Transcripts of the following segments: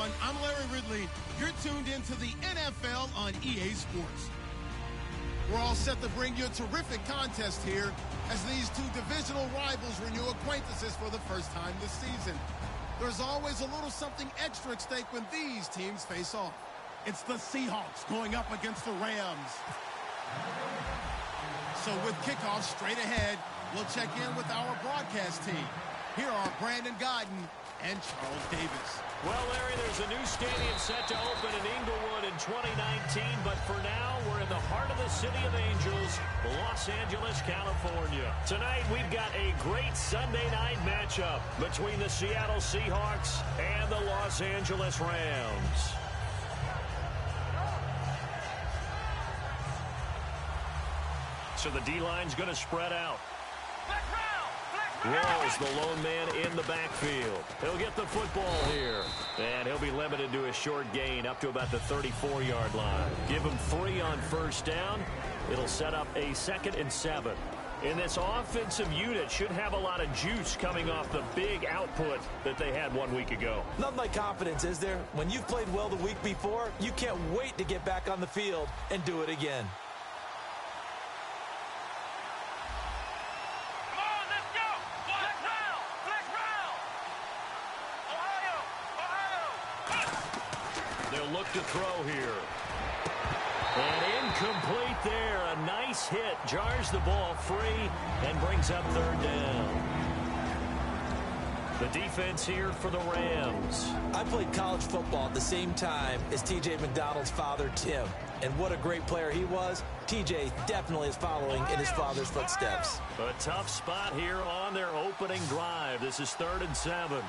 everyone. I'm Larry Ridley. You're tuned into the NFL on EA Sports. We're all set to bring you a terrific contest here as these two divisional rivals renew acquaintances for the first time this season. There's always a little something extra at stake when these teams face off. It's the Seahawks going up against the Rams. So with kickoff straight ahead, we'll check in with our broadcast team. Here are Brandon Godden and Charles Davis. Well, Larry, there's a new stadium set to open in Inglewood in 2019, but for now, we're in the heart of the City of Angels, Los Angeles, California. Tonight, we've got a great Sunday night matchup between the Seattle Seahawks and the Los Angeles Rams. So the D-line's going to spread out. Rolls the lone man in the backfield. He'll get the football here. And he'll be limited to a short gain up to about the 34-yard line. Give him 3 on first down. It'll set up a 2nd and 7. And this offensive unit should have a lot of juice coming off the big output that they had 1 week ago. Nothing like confidence, is there? When you've played well the week before, you can't wait to get back on the field and do it again. Look to throw here. And incomplete there. A nice hit. Jars the ball free and brings up 3rd down. The defense here for the Rams. I played college football at the same time as T.J. McDonald's father, Tim. And what a great player he was. T.J. definitely is following in his father's footsteps. A tough spot here on their opening drive. This is 3rd and 7.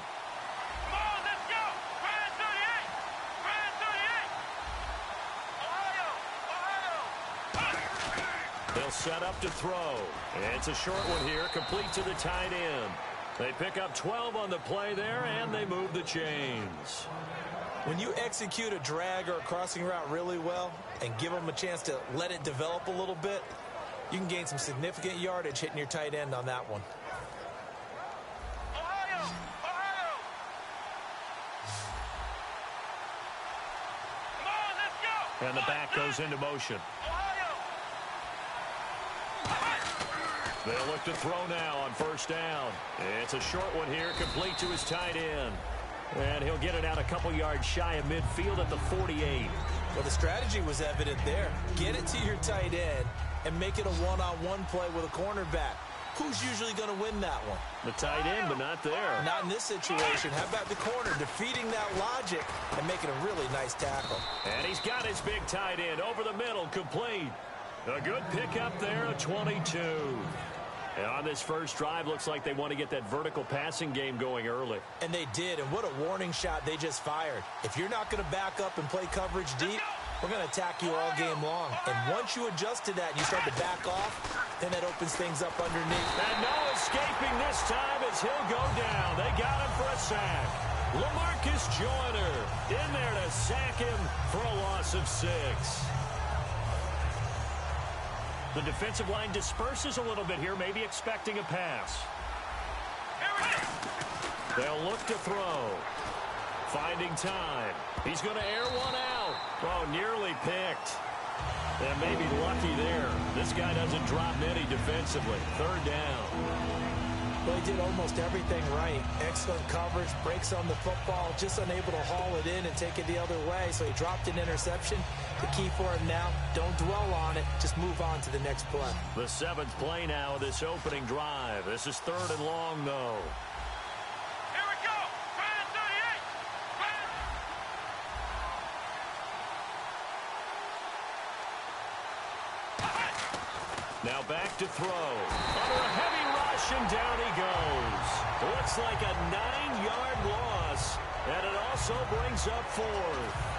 They'll set up to throw. And it's a short one here, complete to the tight end. They pick up 12 on the play there, and they move the chains. When you execute a drag or a crossing route really well and give them a chance to let it develop a little bit, you can gain some significant yardage hitting your tight end on that one. And the back goes into motion. They'll look to throw now on first down. It's a short one here, complete to his tight end. And he'll get it out a couple yards shy of midfield at the 48. Well, the strategy was evident there. Get it to your tight end and make it a one-on-one play with a cornerback. Who's usually going to win that one? The tight end, but not there. Not in this situation. How about the corner defeating that logic and making a really nice tackle? And he's got his big tight end over the middle, complete. A good pickup there, a 22. And on this first drive, looks like they want to get that vertical passing game going early. And they did, and what a warning shot they just fired. If you're not going to back up and play coverage deep, we're going to attack you all game long. And once you adjust to that and you start to back off, then that opens things up underneath. And no escaping this time as he'll go down. They got him for a sack. LaMarcus Joyner in there to sack him for a loss of 6. The defensive line disperses a little bit here, maybe expecting a pass. They'll look to throw. Finding time. He's going to air one out. Oh, nearly picked. And maybe lucky there. This guy doesn't drop many defensively. 3rd down. Well, he did almost everything right. Excellent coverage, breaks on the football, just unable to haul it in and take it the other way. So he dropped an interception. The key for him now, don't dwell on it. Just move on to the next play. The 7th play now of this opening drive. This is 3rd and long, though. Here we go. Brand 38. Now back to throw. Under a heavy rush, and down he goes. Looks like a 9-yard loss, and it also brings up 4th.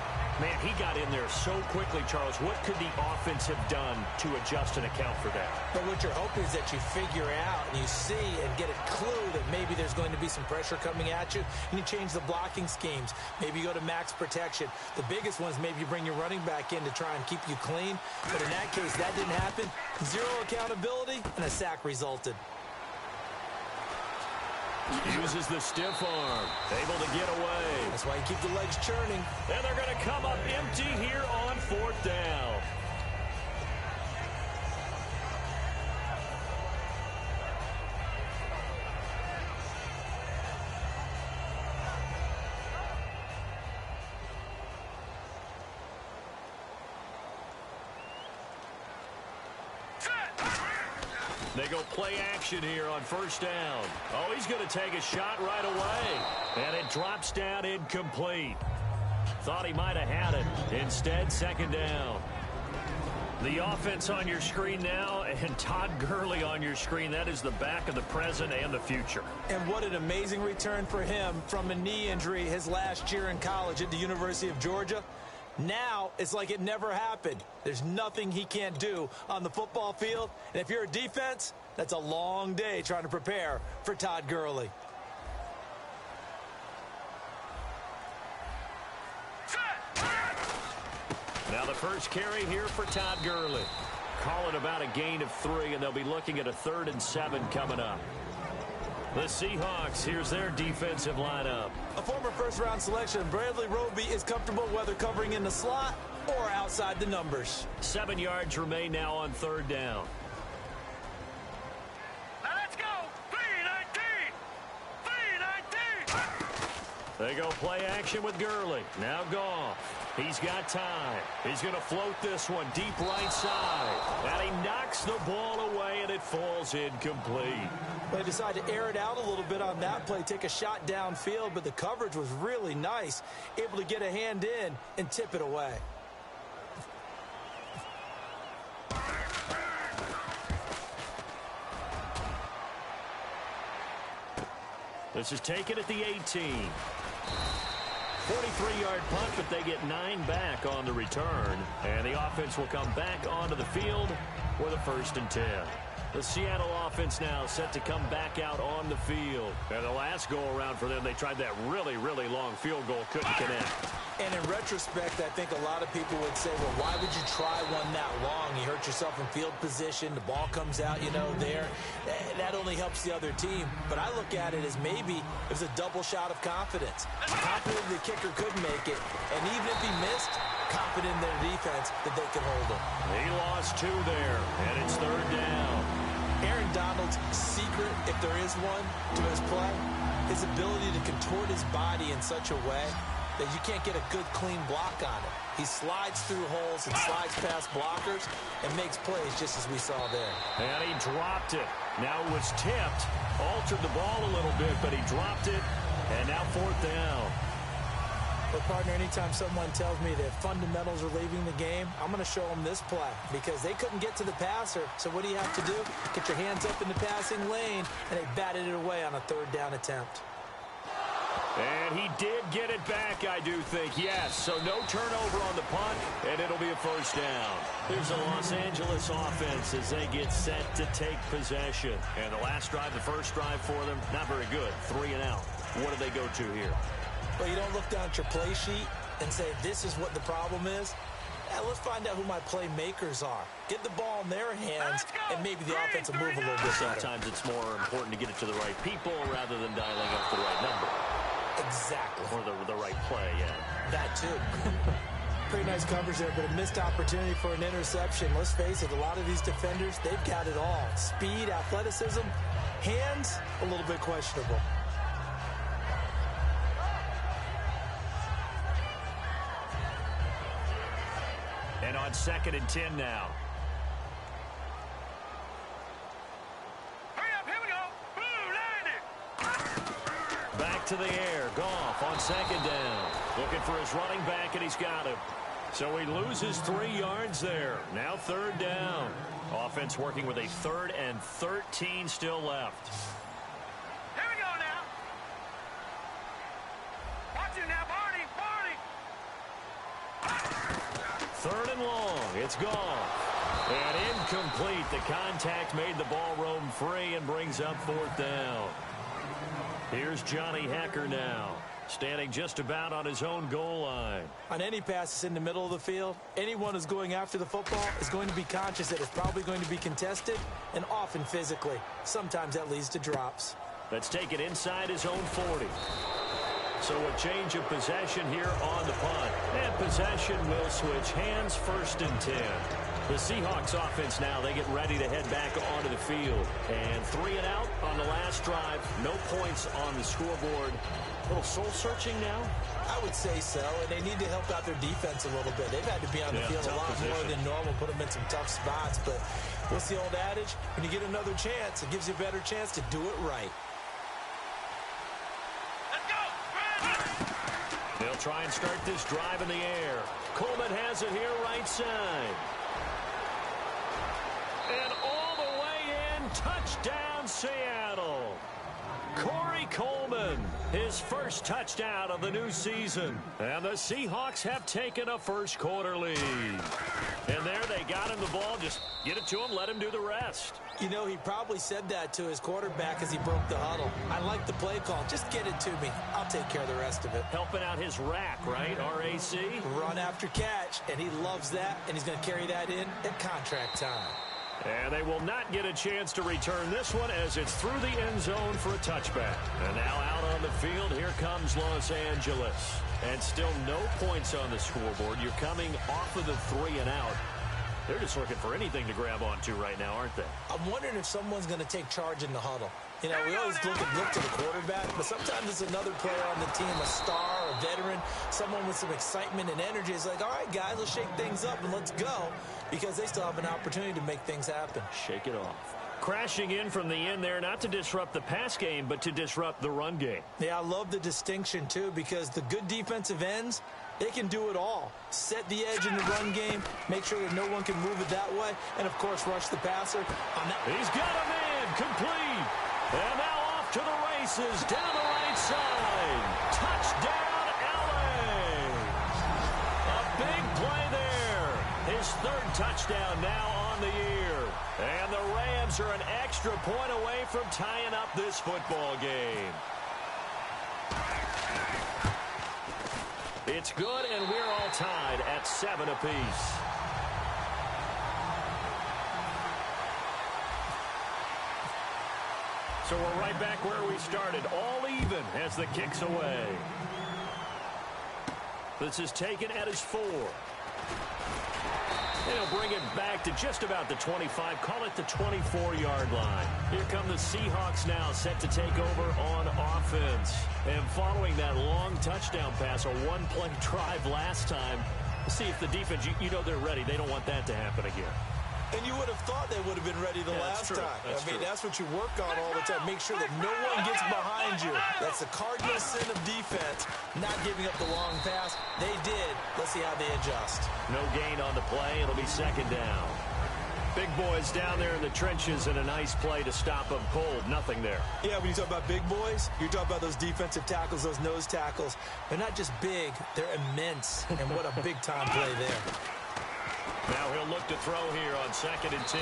Man, he got in there so quickly, Charles. What could the offense have done to adjust and account for that? But what you're hoping is that you figure out and you see and get a clue that maybe there's going to be some pressure coming at you, and you change the blocking schemes. Maybe you go to max protection. The biggest one is maybe you bring your running back in to try and keep you clean. But in that case, that didn't happen. 0 accountability, and a sack resulted. Uses the stiff arm. Able to get away. That's why you keep the legs churning. And they're going to come up empty here on 4th down. They go play action here on 1st down. Oh, he's going to take a shot right away. And it drops down incomplete. Thought he might have had it. Instead, 2nd down. The offense on your screen now, and Todd Gurley on your screen. That is the back of the present and the future. And what an amazing return for him from a knee injury his last year in college at the University of Georgia. Now, it's like it never happened. There's nothing he can't do on the football field. And if you're a defense, that's a long day trying to prepare for Todd Gurley. Now the first carry here for Todd Gurley. Call it about a gain of 3, and they'll be looking at a 3rd and 7 coming up. The Seahawks, here's their defensive lineup. A former first-round selection, Bradley Roby, is comfortable whether covering in the slot or outside the numbers. 7 yards remain now on 3rd down. Now let's go. 3-19. 3-19. They go play action with Gurley. Now Goff. He's got time. He's going to float this one deep right side. And he knocks the ball away, and it falls incomplete. They decided to air it out a little bit on that play, take a shot downfield, but the coverage was really nice. Able to get a hand in and tip it away. This is taken at the 18. 43-yard punt, but they get 9 back on the return. And the offense will come back onto the field for the 1st and 10. The Seattle offense now set to come back out on the field. And the last go-around for them, they tried that really, really long field goal, couldn't connect. And in retrospect, I think a lot of people would say, well, why would you try one that long? You hurt yourself in field position. The ball comes out, there. That only helps the other team. But I look at it as maybe it was a double shot of confidence. Confident the kicker could make it. And even if he missed, confident in their defense that they could hold him. He lost 2 there, and it's 3rd down. Aaron Donald's secret, if there is one, to his play, his ability to contort his body in such a way that you can't get a good, clean block on it. He slides through holes and slides past blockers and makes plays just as we saw there. And he dropped it. Now it was tipped. Altered the ball a little bit, but he dropped it. And now 4th down. But, partner, anytime someone tells me that fundamentals are leaving the game, I'm going to show them this play because they couldn't get to the passer. So what do you have to do? Get your hands up in the passing lane, and they batted it away on a 3rd down attempt. And he did get it back, I do think, yes. So no turnover on the punt, and it'll be a 1st down. Here's the Los Angeles offense as they get set to take possession. And the last drive, the first drive for them, not very good. 3 and out. What do they go to here? Well, you don't look down at your play sheet and say, this is what the problem is. Let's find out who my playmakers are. Get the ball in their hands, and maybe the offense will move a little bit better. Sometimes it's more important to get it to the right people rather than dialing up the right number. Exactly. Or the right play, yeah. That, too. Pretty nice coverage there, but a missed opportunity for an interception. Let's face it, a lot of these defenders, they've got it all. Speed, athleticism, hands, a little bit questionable. And on 2nd and 10 now. Hurry up, here we go. Blue, landing. Back to the air. Goff on 2nd down. Looking for his running back, and he's got him. So he loses 3 yards there. Now 3rd down. Offense working with a 3rd and 13 still left. Here we go now. Watch it now, Barney. 3rd and long. It's Goff. And incomplete. The contact made the ball roam free and brings up 4th down. Here's Johnny Hecker now, standing just about on his own goal line. On any passes in the middle of the field, anyone who's going after the football is going to be conscious that it's probably going to be contested and often physically. Sometimes that leads to drops. That's taken inside his own 40. So a change of possession here on the punt. And possession will switch hands, 1st and 10. The Seahawks offense now, they get ready to head back onto the field. And 3 and out on the last drive. No points on the scoreboard. A little soul-searching now? I would say so, and they need to help out their defense a little bit. They've had to be on the field a lot more than normal, put them in some tough spots. But what's the old adage? When you get another chance, it gives you a better chance to do it right. They'll try and start this drive in the air. Coleman has it here right side. And all the way in, touchdown Seattle. Corey Coleman, his first touchdown of the new season. And the Seahawks have taken a first-quarter lead. And there they got him the ball. Just get it to him, let him do the rest. You know, he probably said that to his quarterback as he broke the huddle. I like the play call. Just get it to me. I'll take care of the rest of it. Helping out his rack, right? RAC? Run after catch, and he loves that, and he's going to carry that in at contract time. And they will not get a chance to return this one as it's through the end zone for a touchback. And now out on the field, here comes Los Angeles. And still no points on the scoreboard. You're coming off of the 3 and out. They're just looking for anything to grab onto right now, aren't they? I'm wondering if someone's going to take charge in the huddle. You know, we always look to the quarterback, but sometimes it's another player on the team, a star, a veteran, someone with some excitement and energy. It's like, all right, guys, let's shake things up and let's go, because they still have an opportunity to make things happen. Shake it off. Crashing in from the end there, not to disrupt the pass game, but to disrupt the run game. Yeah, I love the distinction, too, because the good defensive ends, they can do it all. Set the edge in the run game, make sure that no one can move it that way, and, of course, rush the passer. He's got a man, complete. And now off to the races, down the right side. Touchdown, LA. A big play there. His 3rd touchdown now on the year. And the Rams are an extra point away from tying up this football game. It's good, and we're all tied at 7 apiece. So we're right back where we started, all even as the kick's away. This is taken at his 4. They'll bring it back to just about the 25, call it the 24-yard line. Here come the Seahawks now, set to take over on offense. And following that long touchdown pass, a one-play drive last time, see if the defense, you know they're ready. They don't want that to happen again. And you would have thought they would have been ready the last time. That's what you work on all the time. Make sure that no one gets behind you. That's the cardinal sin of defense, not giving up the long pass. They did. Let's see how they adjust. No gain on the play. It'll be 2nd down. Big boys down there in the trenches, and a nice play to stop them cold. Nothing there. Yeah, when you talk about big boys, you're talking about those defensive tackles, those nose tackles. They're not just big, they're immense. And what a big-time play there. Now he'll look to throw here on 2nd and 10.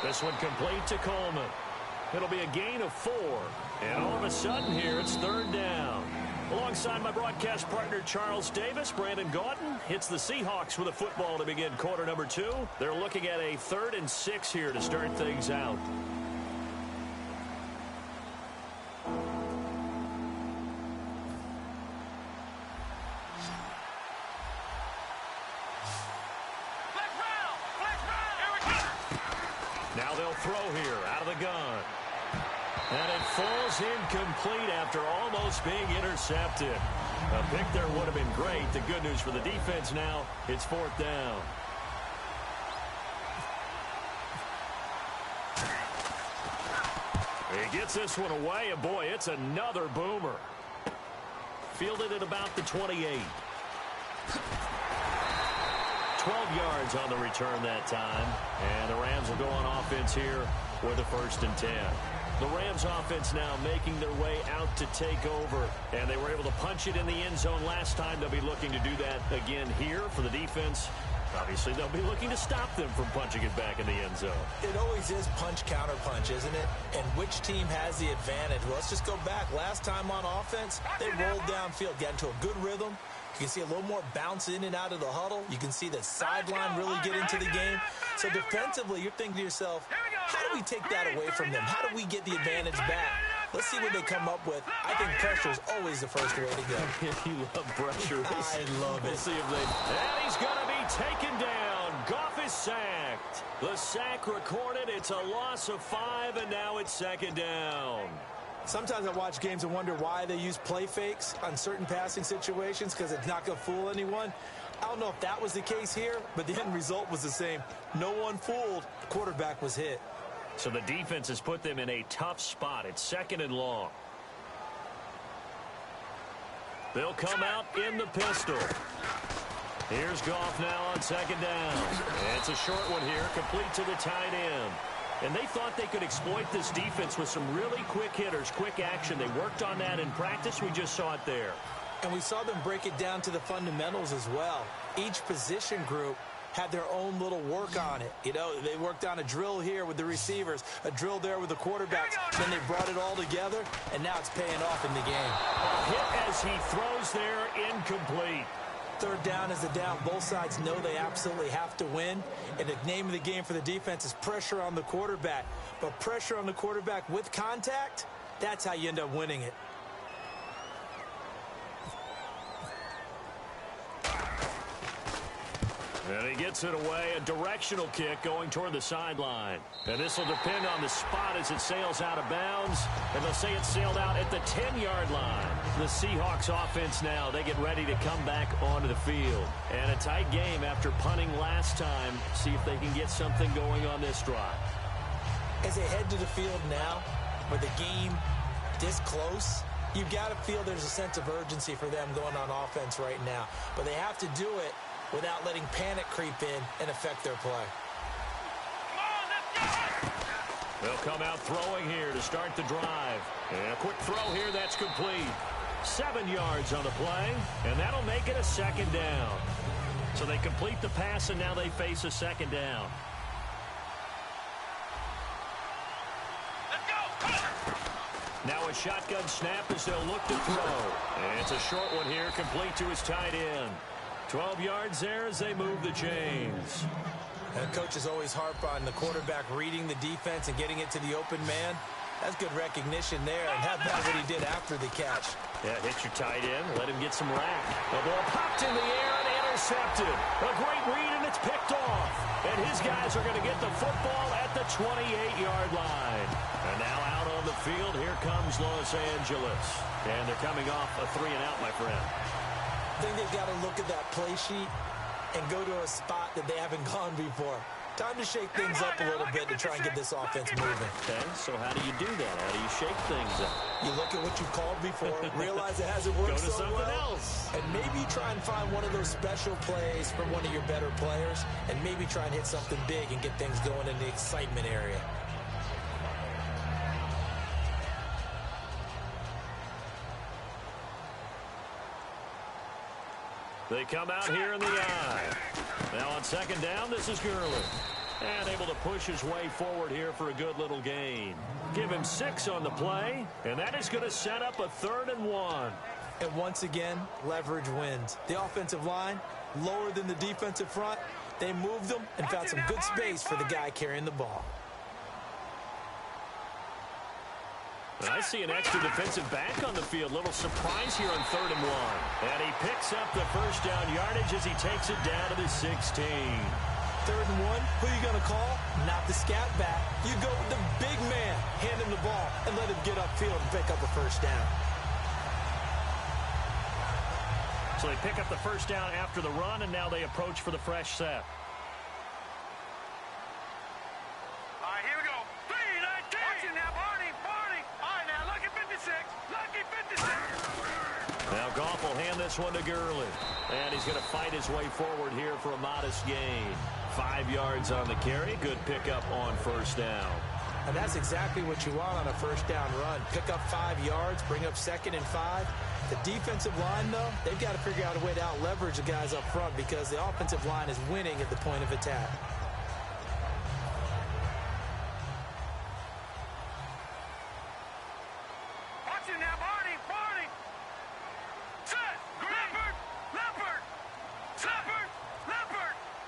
This one complete to Coleman. It'll be a gain of 4. And all of a sudden here, it's 3rd down. Alongside my broadcast partner, Charles Davis, Brandon Gaudin hits the Seahawks with a football to begin quarter number 2. They're looking at a 3rd and 6 here to start things out. Now they'll throw here out of the gun. And it falls incomplete after almost being intercepted. A pick there would have been great. The good news for the defense now, it's 4th down. He gets this one away, and boy, it's another boomer. Fielded at about the 28. 12 yards on the return that time. And the Rams will go on offense here with a 1st and 10. The Rams offense now making their way out to take over. And they were able to punch it in the end zone last time. They'll be looking to do that again here for the defense. Obviously, they'll be looking to stop them from punching it back in the end zone. It always is punch-counter-punch, isn't it? And which team has the advantage? Well, let's just go back. Last time on offense, they rolled downfield, got into a good rhythm. You can see a little more bounce in and out of the huddle. You can see the sideline really get into the game. So defensively, you're thinking to yourself, how do we take that away from them? How do we get the advantage back? Let's see what they come up with. I think pressure is always the first way to go. If you love pressure. I love it. We'll see if they... And he's going to be taken down. Goff is sacked. The sack recorded. It's a loss of 5, and now it's second down. Sometimes I watch games and wonder why they use play fakes on certain passing situations because it's not going to fool anyone. I don't know if that was the case here, but the end result was the same. No one fooled. The quarterback was hit. So the defense has put them in a tough spot. It's second and long. They'll come out in the pistol. Here's Goff now on second down. It's a short one here, complete to the tight end. And they thought they could exploit this defense with some really quick hitters, quick action. They worked on that in practice. We just saw it there. And we saw them break it down to the fundamentals as well. Each position group had their own little work on it. You know, they worked on a drill here with the receivers, a drill there with the quarterbacks. Then they brought it all together, and now it's paying off in the game. A hit as he throws there, incomplete. Third down is the down. Both sides know they absolutely have to win. And the name of the game for the defense is pressure on the quarterback. But pressure on the quarterback with contact, that's how you end up winning it. And he gets it away, a directional kick going toward the sideline. And this will depend on the spot as it sails out of bounds. And they'll say it sailed out at the 10-yard line. The Seahawks offense now, they get ready to come back onto the field. And a tight game after punting last time. See if they can get something going on this drive. As they head to the field now, with the game this close, you've got to feel there's a sense of urgency for them going on offense right now. But they have to do it without letting panic creep in and affect their play. They'll come out throwing here to start the drive. And a quick throw here, that's complete. 7 yards on the play, and that'll make it a second down. So they complete the pass, and now they face a second down. Now a shotgun snap as they'll look to throw. And it's a short one here, complete to his tight end. 12 yards there as they move the chains. And coaches always harp on the quarterback reading the defense and getting it to the open man. That's good recognition there, and how about what he did after the catch. Yeah, hit your tight end, let him get some rack. The ball popped in the air and intercepted. A great read, and it's picked off. And his guys are going to get the football at the 28-yard line. And now out on the field, here comes Los Angeles. And they're coming off a 3-and-out, my friend. I think they've got to look at that play sheet and go to a spot that they haven't gone before. Time to shake things up a little bit to try and get this offense moving. Okay, so how do you do that? How do you shake things up? You look at what you've called before, realize it hasn't worked Go to so something well, else. and maybe try and find one of those special plays from one of your better players, and maybe try and hit something big and get things going in the excitement area. They come out here in the eye. Now on second down, this is Gurley. And able to push his way forward here for a good little gain. Give him 6 on the play, and that is going to set up a 3rd and 1. And once again, leverage wins. The offensive line, lower than the defensive front. They moved them and found some good space for the guy carrying the ball. And I see an extra defensive back on the field. Little surprise here on 3rd and 1. And he picks up the first down yardage as he takes it down to the 16. 3rd and 1, who are you going to call? Not the scat back. You go with the big man, hand him the ball, and let him get upfield and pick up a first down. So they pick up the first down after the run, and now they approach for the fresh set. All right, here we go. 3-19. Watch it now, Barney. All right, now, lucky 56. Lucky 56. Now Goff will hand this one to Gurley. And he's going to fight his way forward here for a modest gain. 5 yards on the carry. Good pickup on first down. And that's exactly what you want on a first down run. Pick up 5 yards, bring up 2nd and 5. The defensive line, though, they've got to figure out a way to out-leverage the guys up front because the offensive line is winning at the point of attack. Watch it now, Barney. Set. Leopard.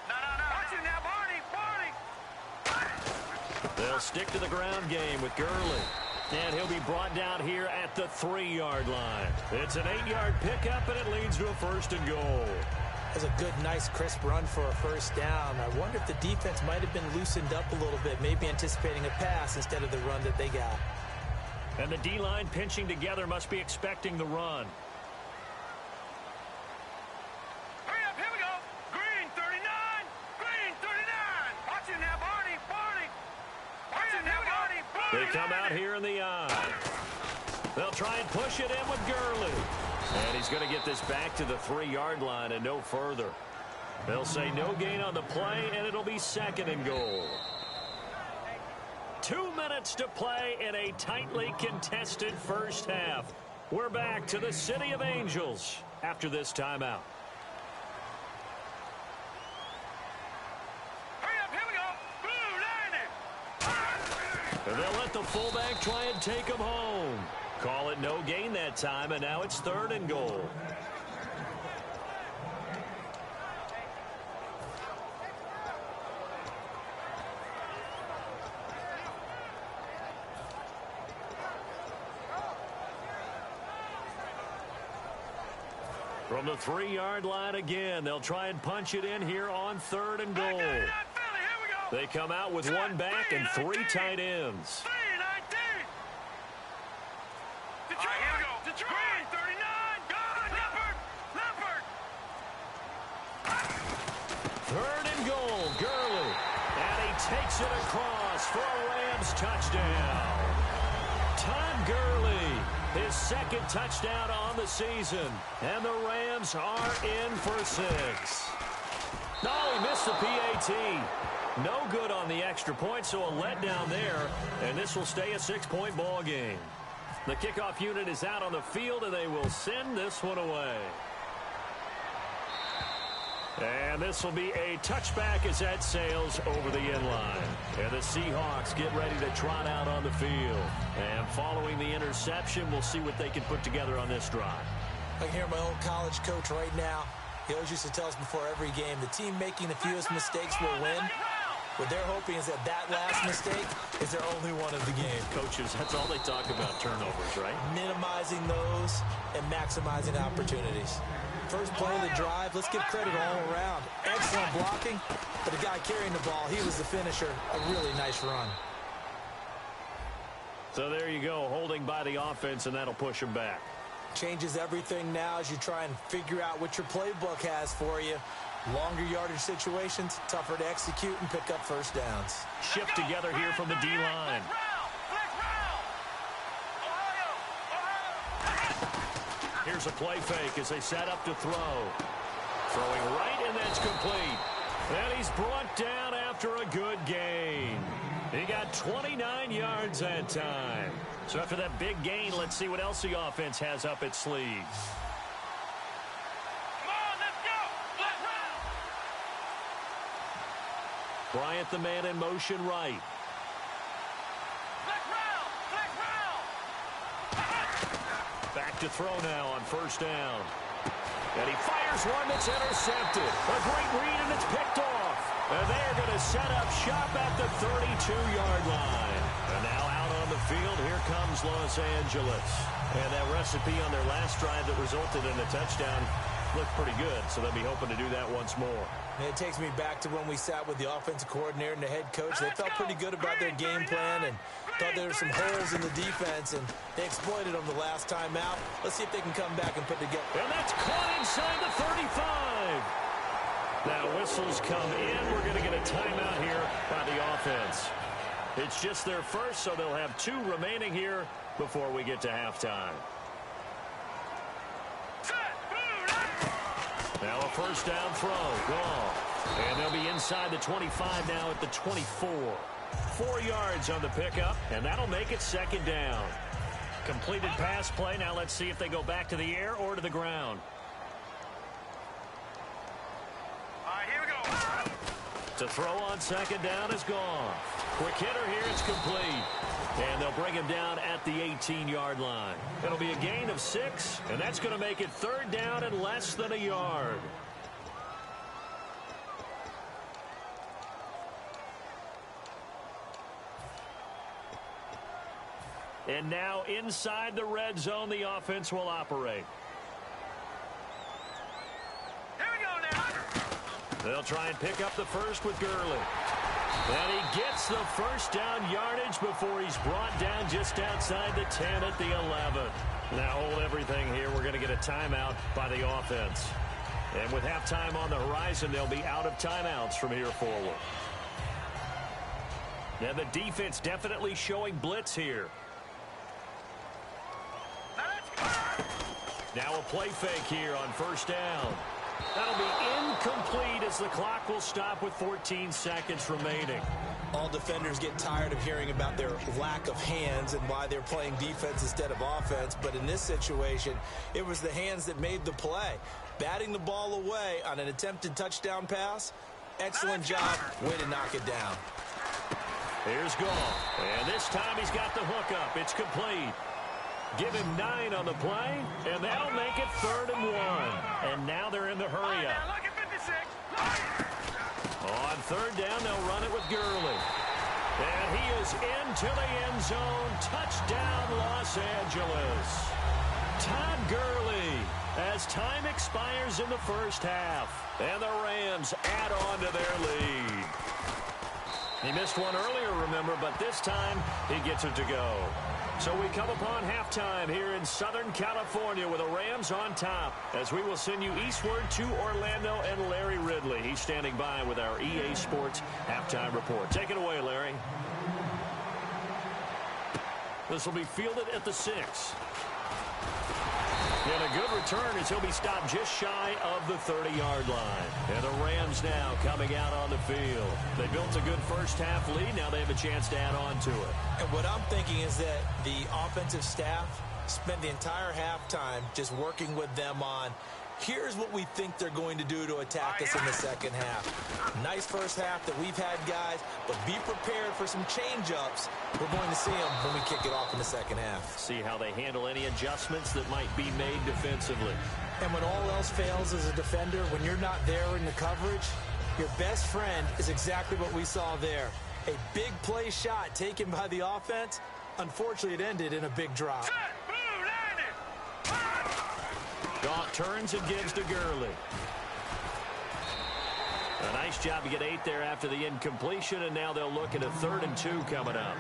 No. Watch it now, Barney. They'll stick to the ground game with Gurley. And he'll be brought down here at the 3-yard line. It's an 8-yard pickup, and it leads to a 1st and goal. That's a good, nice, crisp run for a 1st down. I wonder if the defense might have been loosened up a little bit, maybe anticipating a pass instead of the run that they got. And the D-line pinching together must be expecting the run. Hurry up, here we go. Green 39. Green 39. Watch it now, Barney. Barney. Watch it now, Barney. They come out here in the eye. They'll try and push it in with Gurley. And he's going to get this back to the 3-yard line and no further. They'll say no gain on the play, and it'll be 2nd and goal. 2 minutes to play in a tightly contested first half. We're back to the City of Angels after this timeout. Hurry up, here we go. Blue 90. And they'll let the fullback try and take him home. Call it no gain that time, and now it's 3rd and goal. From the 3-yard line again, they'll try and punch it in here on 3rd and goal. They come out with 1 back and 3 tight ends. Detroit 39. Good. Leopard. 3rd and goal, Gurley. And he takes it across for a Rams touchdown. Todd Gurley, his 2nd touchdown on the season. And the Rams are in for 6. No, he missed the PAT. No good on the extra point, so a letdown there. And this will stay a 6-point ball game. The kickoff unit is out on the field, and they will send this one away. And this will be a touchback as that sails over the end line. And the Seahawks get ready to trot out on the field. And following the interception, we'll see what they can put together on this drive. I can hear my old college coach right now. He always used to tell us before every game, the team making the fewest mistakes will win. What they're hoping is that last mistake is their only one of the game. Coaches, that's all they talk about, turnovers, right? Minimizing those and maximizing opportunities. First play of the drive, let's give credit all around. Excellent blocking, but the guy carrying the ball, he was the finisher. A really nice run. So there you go, holding by the offense, and that'll push him back. Changes everything now as you try and figure out what your playbook has for you. Longer yardage situations, tougher to execute and pick up 1st downs. Shift together here from the D-line. Here's a play fake as they set up to throw. Throwing right, and that's complete. And he's brought down after a good gain. He got 29 yards that time. So after that big gain, let's see what else the offense has up its sleeves. Bryant, the man in motion right. Back to throw now on 1st down. And he fires one that's intercepted. A great read, and it's picked off. And they're going to set up shop at the 32-yard line. And now out on the field, here comes Los Angeles. And that recipe on their last drive that resulted in a touchdown looked pretty good, so they'll be hoping to do that once more. And it takes me back to when we sat with the offensive coordinator and the head coach. They felt pretty good about their game plan and thought there were some holes in the defense, and they exploited them the last time out. Let's see if they can come back and put together. And that's caught inside the 35. Now whistles come in. We're going to get a timeout here by the offense. It's just their first, so they'll have 2 remaining here before we get to halftime. Now a 1st down throw, gone. And they'll be inside the 25 now at the 24. 4 yards on the pickup, and that'll make it 2nd down. Completed pass play. Now let's see if they go back to the air or to the ground. All right, here we go. To throw on 2nd down is gone. Quick hitter here, it's complete. And they'll bring him down at the 18-yard line. It'll be a gain of 6, and that's going to make it 3rd down and less than a yard. And now inside the red zone, the offense will operate. Here we go now. They'll try and pick up the first with Gurley. And he gets the first down yardage before he's brought down just outside the 10 at the 11. Now hold everything here. We're going to get a timeout by the offense. And with halftime on the horizon, they'll be out of timeouts from here forward. Now the defense definitely showing blitz here. Now a play fake here on first down. That'll be incomplete as the clock will stop with 14 seconds remaining. All defenders get tired of hearing about their lack of hands and why they're playing defense instead of offense. But in this situation, it was the hands that made the play. Batting the ball away on an attempted touchdown pass. Excellent job. Way to knock it down. Here's Goff. And this time he's got the hookup. It's complete. Give him 9 on the play, and that'll make it 3rd and 1. And now they're in the hurry up. Look at 56. On 3rd down, they'll run it with Gurley. And he is into the end zone. Touchdown, Los Angeles. Todd Gurley as time expires in the first half. And the Rams add on to their lead. He missed one earlier, remember, but this time he gets it to go. So we come upon halftime here in Southern California with the Rams on top as we will send you eastward to Orlando and Larry Ridley. He's standing by with our EA Sports halftime report. Take it away, Larry. This will be fielded at the 6. And a good return as he'll be stopped just shy of the 30-yard line. And the Rams now coming out on the field. They built a good first-half lead. Now they have a chance to add on to it. And what I'm thinking is that the offensive staff spent the entire halftime just working with them on, here's what we think they're going to do to attack us in the second half. Nice first half that we've had, guys, but be prepared for some change-ups. We're going to see them when we kick it off in the second half. See how they handle any adjustments that might be made defensively. And when all else fails as a defender, when you're not there in the coverage, your best friend is exactly what we saw there. A big play shot taken by the offense. Unfortunately, it ended in a big drop. Goff turns and gives to Gurley. A nice job to get 8 there after the incompletion, and now they'll look at a 3rd and 2 coming up.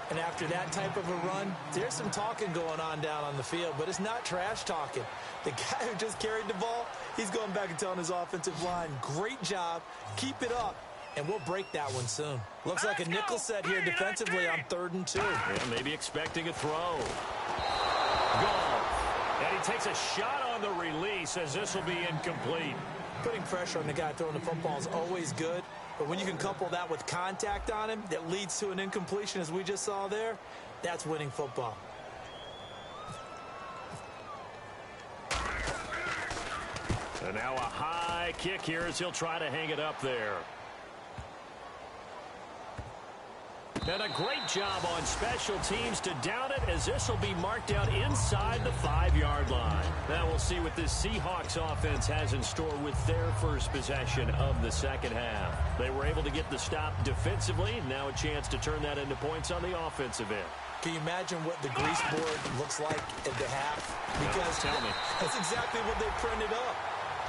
And after that type of a run, there's some talking going on down on the field, but it's not trash talking. The guy who just carried the ball, he's going back and telling his offensive line, great job, keep it up, and we'll break that one soon. Looks like a nickel set here defensively on 3rd and 2. Yeah, maybe expecting a throw. Goff. And he takes a shot on the release as this will be incomplete. Putting pressure on the guy throwing the football is always good, but when you can couple that with contact on him that leads to an incompletion as we just saw there, that's winning football. And now a high kick here as he'll try to hang it up there. And a great job on special teams to down it as this will be marked out inside the 5-yard line. Now we'll see what this Seahawks offense has in store with their first possession of the second half. They were able to get the stop defensively. Now a chance to turn that into points on the offensive end. Can you imagine what the grease board looks like at the half? Because tell me. That's exactly what they printed up.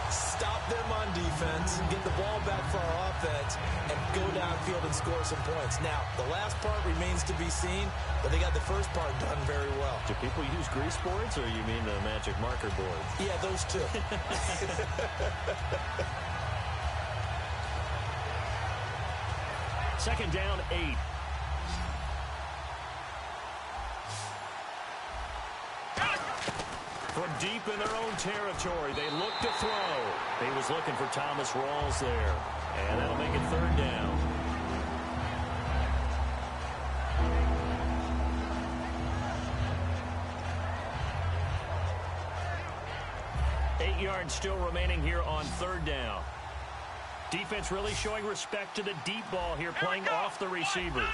Stop them on defense, get the ball back for our offense, and go downfield and score some points. Now, the last part remains to be seen, but they got the first part done very well. Do people use grease boards, or you mean the magic marker boards? Yeah, those two. Second down, 8. From deep in their own territory, they look to throw. He was looking for Thomas Rawls there. And that'll make it 3rd down. Eight yards still remaining here on 3rd down. Defense really showing respect to the deep ball here, playing off the receivers.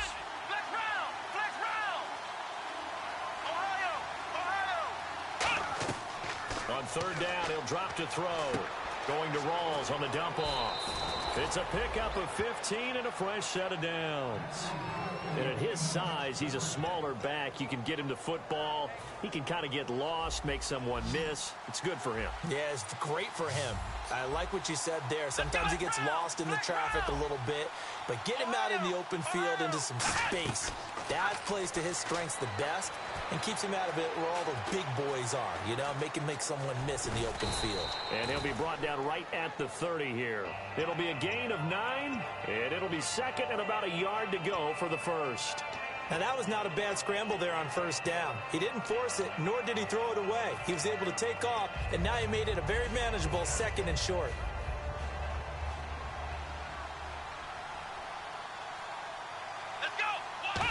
On 3rd down, he'll drop to throw. Going to Rawls on the dump off. It's a pickup of 15 and a fresh set of downs. And at his size, he's a smaller back. You can get him to football. He can kind of get lost, make someone miss. It's good for him. Yeah, it's great for him. I like what you said there. Sometimes he gets lost in the traffic a little bit, but get him out in the open field into some space. That plays to his strengths the best and keeps him out of it where all the big boys are, you know, make someone miss in the open field. And he'll be brought down right at the 30 here. It'll be a gain of 9, and it'll be second and about a yard to go for the first. Now, that was not a bad scramble there on first down. He didn't force it, nor did he throw it away. He was able to take off, and now he made it a very manageable second and short. Let's go.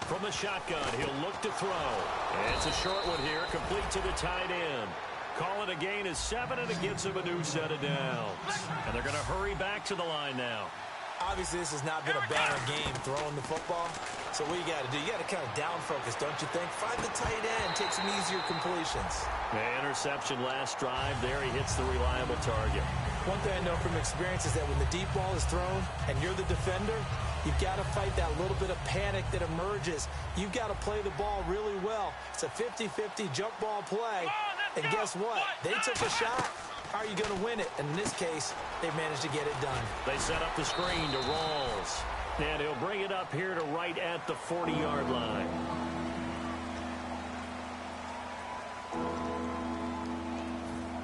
From the shotgun, he'll look to throw. And it's a short one here, complete to the tight end. Call it a gain of 7, and it gives him a new set of downs. And they're going to hurry back to the line now. Obviously, this has not been a banner game throwing the football. So what you got to do, you got to kind of down focus, don't you think? Find the tight end, take some easier completions. The interception last drive there. He hits the reliable target. One thing I know from experience is that when the deep ball is thrown and you're the defender, you've got to fight that little bit of panic that emerges. You've got to play the ball really well. It's a 50-50 jump ball play. And guess what? They took a shot. How are you going to win it? And in this case, they managed to get it done. They set up the screen to Rawls. And he'll bring it up here to right at the 40-yard line.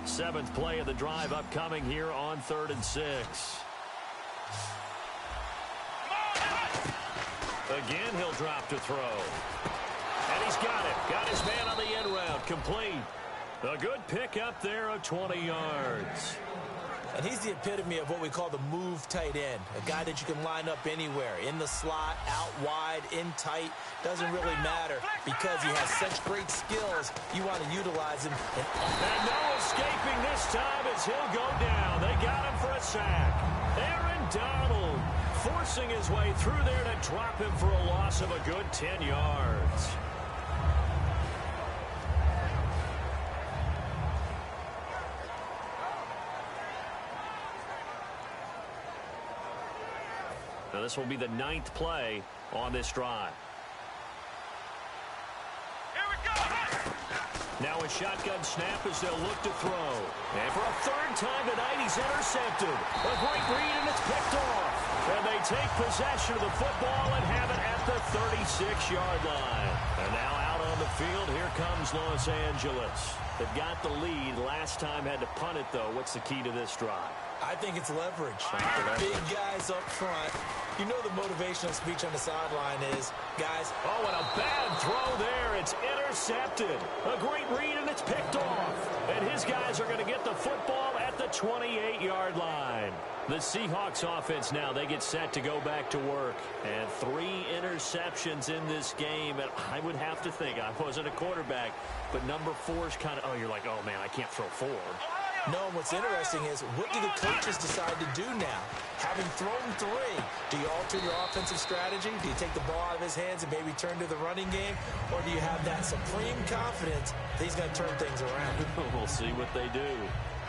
Seventh play of the drive upcoming here on 3rd and 6. Again, he'll drop to throw. And he's got it. Got his man on the end route. Complete. A good pick up there of 20 yards. And he's the epitome of what we call the move tight end. A guy that you can line up anywhere. In the slot, out wide, in tight. Doesn't really matter because he has such great skills. You want to utilize him. And no escaping this time as he'll go down. They got him for a sack. Aaron Donald forcing his way through there to drop him for a loss of a good 10 yards. Now this will be the 9th play on this drive. Here we go. Now a shotgun snap as they'll look to throw. And for a 3rd time tonight, he's intercepted. A great read, and it's picked off. And they take possession of the football and have it at the 36-yard line. And now out on the field, here comes Los Angeles. They've got the lead. Last time had to punt it, though. What's the key to this drive? I think it's leverage. The big guys up front. You know the motivational speech on the sideline is, guys. Oh, and a bad throw there. It's intercepted. A great read, and it's picked off. And his guys are going to get the football at the 28-yard line. The Seahawks offense now, they get set to go back to work. And 3 interceptions in this game. And I would have to think, I wasn't a quarterback, but number 4 is kind of, oh, you're like, oh, man, I can't throw 4. No, and what's interesting is, what do the coaches decide to do now? Having thrown 3, do you alter your offensive strategy? Do you take the ball out of his hands and maybe turn to the running game? Or do you have that supreme confidence that he's going to turn things around? We'll see what they do.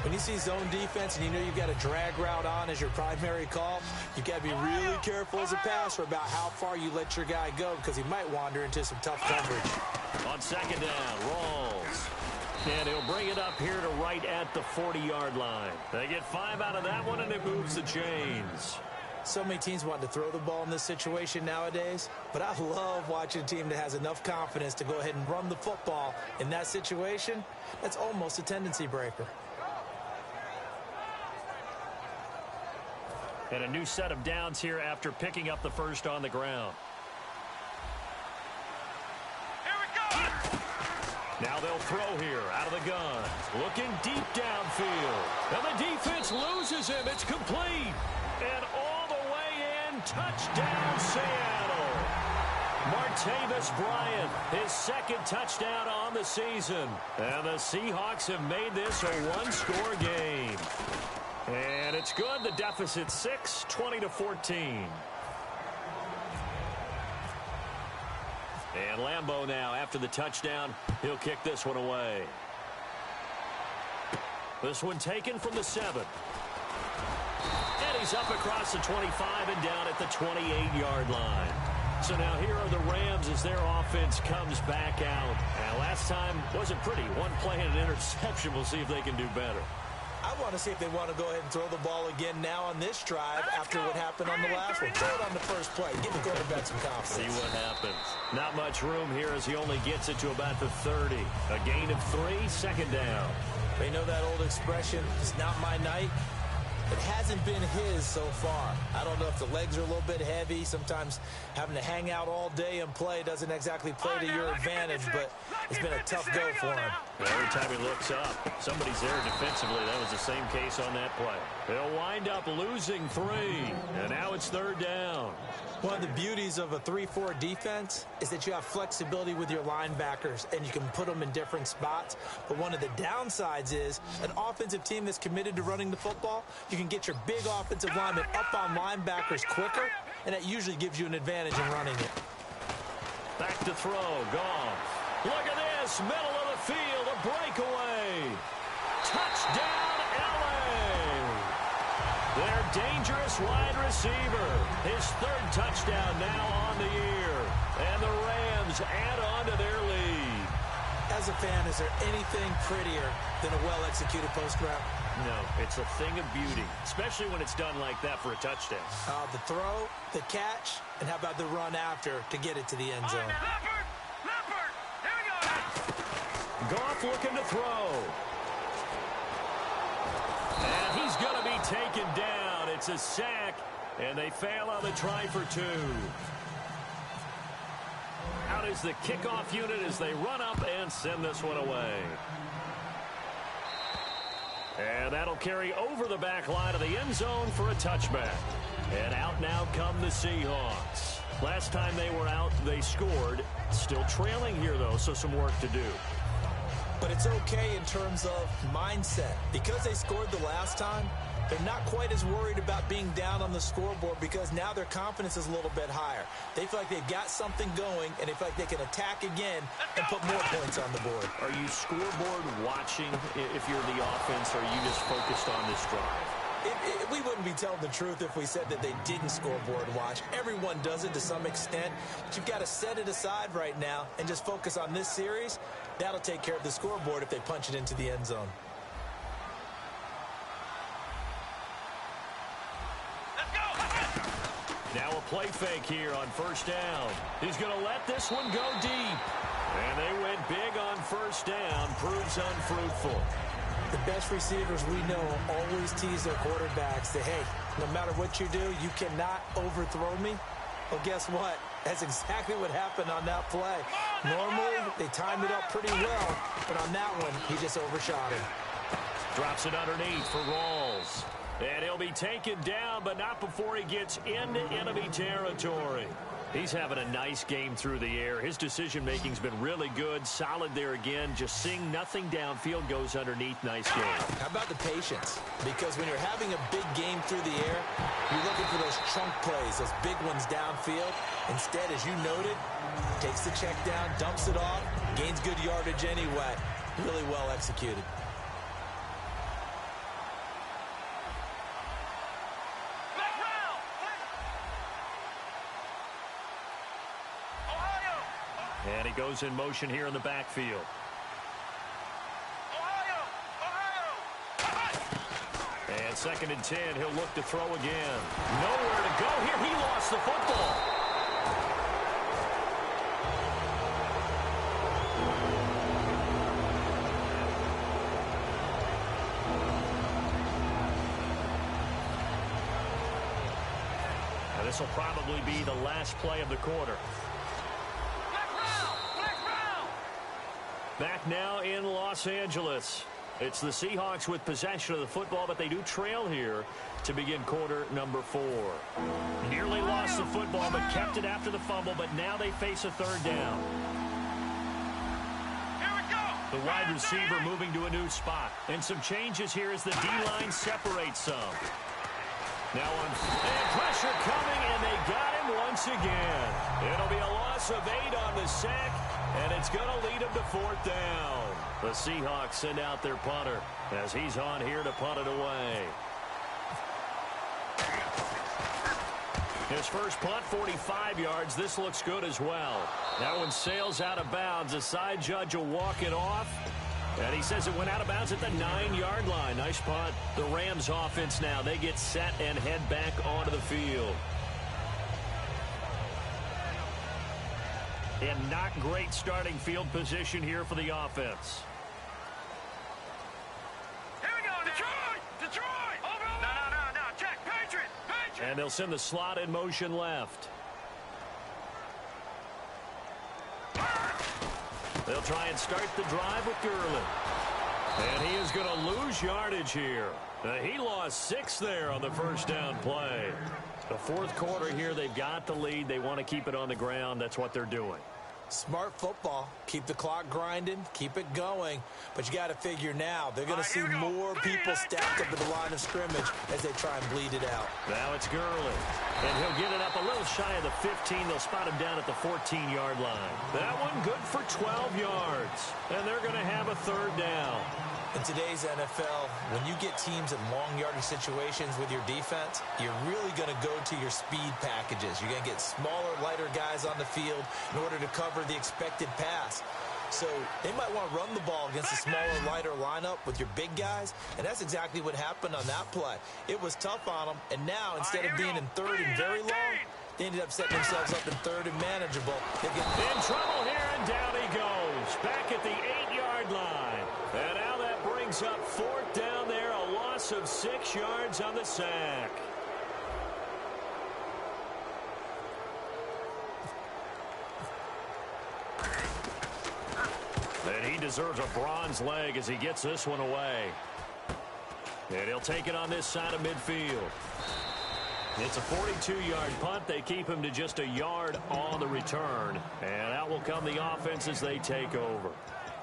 When you see zone defense and you know you've got a drag route on as your primary call, you've got to be really careful as a passer about how far you let your guy go because he might wander into some tough coverage. On 2nd down, Rawls. And he'll bring it up here to right at the 40-yard line. They get 5 out of that one, and it moves the chains. So many teams want to throw the ball in this situation nowadays, but I love watching a team that has enough confidence to go ahead and run the football in that situation. That's almost a tendency breaker. And a new set of downs here after picking up the first on the ground. Now they'll throw here out of the gun. Looking deep downfield. And the defense loses him. It's complete. And all the way in. Touchdown, Seattle. Martavis Bryant, his 2nd touchdown on the season. And the Seahawks have made this a 1-score game. And it's good. The deficit 6, 20-14. And Lambeau now, after the touchdown, he'll kick this one away. This one taken from the 7. And he's up across the 25 and down at the 28-yard line. So now here are the Rams as their offense comes back out. And last time wasn't pretty. One play and an interception. We'll see if they can do better. I want to see if they want to go ahead and throw the ball again now on this drive after what happened on the last one. Throw it on the first play. Give the quarterback some confidence. See what happens. Not much room here as he only gets it to about the 30. A gain of 3, second down. They know that old expression, it's not my night. It hasn't been his so far. I don't know if the legs are a little bit heavy. Sometimes having to hang out all day and play doesn't exactly play to your advantage, but it's been a tough go for him. Every time he looks up, somebody's there defensively. That was the same case on that play. They'll wind up losing 3, and now it's third down. One of the beauties of a 3-4 defense is that you have flexibility with your linebackers, and you can put them in different spots. But one of the downsides is an offensive team that's committed to running the football, you can get your big offensive linemen up on linebackers quicker, and that usually gives you an advantage in running it. Back to throw, Goff. Look at this, middle of the field, a breakaway. Touchdown, LA. Their dangerous wide receiver. His 3rd touchdown now on the year. And the Rams add on to their lead. As a fan, is there anything prettier than a well-executed post route? No, it's a thing of beauty, especially when it's done like that for a touchdown. The throw, the catch, and how about the run after to get it to the end zone? Leopard, here we go. Goff looking to throw. And he's going to be taken down. It's a sack, and they fail on the try for 2. Out is the kickoff unit as they run up and send this one away. And that'll carry over the back line of the end zone for a touchback. And out now come the Seahawks. Last time they were out, they scored. Still trailing here, though, so some work to do. But it's okay in terms of mindset. Because they scored the last time, they're not quite as worried about being down on the scoreboard because now their confidence is a little bit higher. They feel like they've got something going, and they feel like they can attack again and put more points on the board. Are you scoreboard watching if you're the offense, or are you just focused on this drive? We wouldn't be telling the truth if we said that they didn't scoreboard watch. Everyone does it to some extent, but you've got to set it aside right now and just focus on this series. That'll take care of the scoreboard if they punch it into the end zone. Now a play fake here on first down. He's going to let this one go deep. And they went big on first down. Proves unfruitful. The best receivers we know always tease their quarterbacks that, hey, no matter what you do, you cannot overthrow me. Well, guess what? That's exactly what happened on that play. Normally, they timed it up pretty well, but on that one, he just overshot him. Drops it underneath for Rawls. And he'll be taken down, but not before he gets into enemy territory. He's having a nice game through the air. His decision-making's been really good. Solid there again. Just seeing nothing downfield, goes underneath. Nice game. How about the patience? Because when you're having a big game through the air, you're looking for those chunk plays, those big ones downfield. Instead, as you noted, takes the check down, dumps it off, gains good yardage anyway. Really well executed. And he goes in motion here in the backfield. And 2nd and 10, he'll look to throw again. Nowhere to go here. He lost the football. Now this will probably be the last play of the quarter. Back now in Los Angeles. It's the Seahawks with possession of the football, but they do trail here to begin quarter number 4. Nearly lost the football, but kept it after the fumble, but now they face a third down. Here we go. The wide receiver moving to a new spot. And some changes here as the D-line separates some. Now on and pressure coming, and they got him once again. It'll be a loss of 8 on the sack. And it's going to lead him to 4th down. The Seahawks send out their punter as he's on here to punt it away. His first punt, 45 yards. This looks good as well. That one sails out of bounds. The side judge will walk it off. And he says it went out of bounds at the 9-yard line. Nice punt. The Rams offense now. They get set and head back onto the field. And not great starting field position here for the offense. Here we go, Detroit! Detroit! Over! No, check, Patriot! And they'll send the slot in motion left. They'll try and start the drive with Gurley. And he is going to lose yardage here. He lost 6 there on the first down play. The 4th quarter here, they've got the lead. They want to keep it on the ground. That's what they're doing. Smart football. Keep the clock grinding. Keep it going. But you got to figure now, they're going to see more people stacked up at the line of scrimmage as they try and bleed it out. Now it's Gurley. And he'll get it up a little shy of the 15. They'll spot him down at the 14-yard line. That one good for 12 yards. And they're going to have a 3rd down. In today's NFL, when you get teams in long yardage situations with your defense, you're really going to go to your speed packages. You're going to get smaller, lighter guys on the field in order to cover the expected pass. So they might want to run the ball against a smaller, lighter lineup with your big guys, and that's exactly what happened on that play. It was tough on them, and now instead of being in 3rd and very long, they ended up setting themselves up in 3rd and manageable. They get in trouble here, and down he goes. Back at the 8-yard line. And now that brings up 4th down there, a loss of 6 yards on the sack. And he deserves a bronze leg as he gets this one away. And he'll take it on this side of midfield. It's a 42-yard punt. They keep him to just a yard on the return. And out will come the offense as they take over.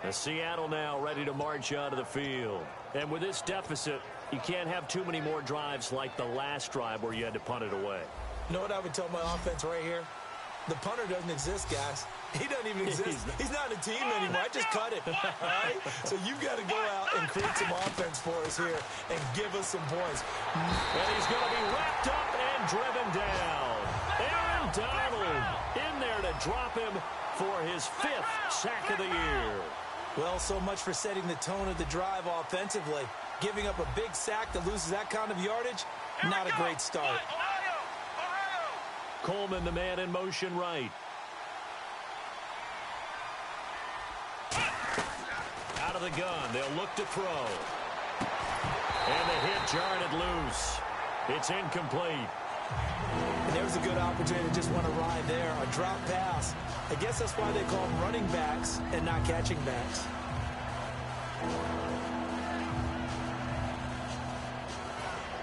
And Seattle now ready to march out of the field. And with this deficit, you can't have too many more drives like the last drive where you had to punt it away. You know what I would tell my offense right here? The punter doesn't exist, guys. He doesn't even exist. He's not a team anymore. I just cut it. All right? So you've got to go out and create some offense for us here and give us some points. And he's going to be wrapped up and driven down. Aaron Donald in there to drop him for his 5th sack of the year. Well, so much for setting the tone of the drive offensively. Giving up a big sack that loses that kind of yardage, not a great start. Coleman, the man in motion right. Out of the gun, they'll look to throw. And the hit jarred it loose. It's incomplete. And there was a good opportunity to just want to ride there. A drop pass. I guess that's why they call them running backs and not catching backs.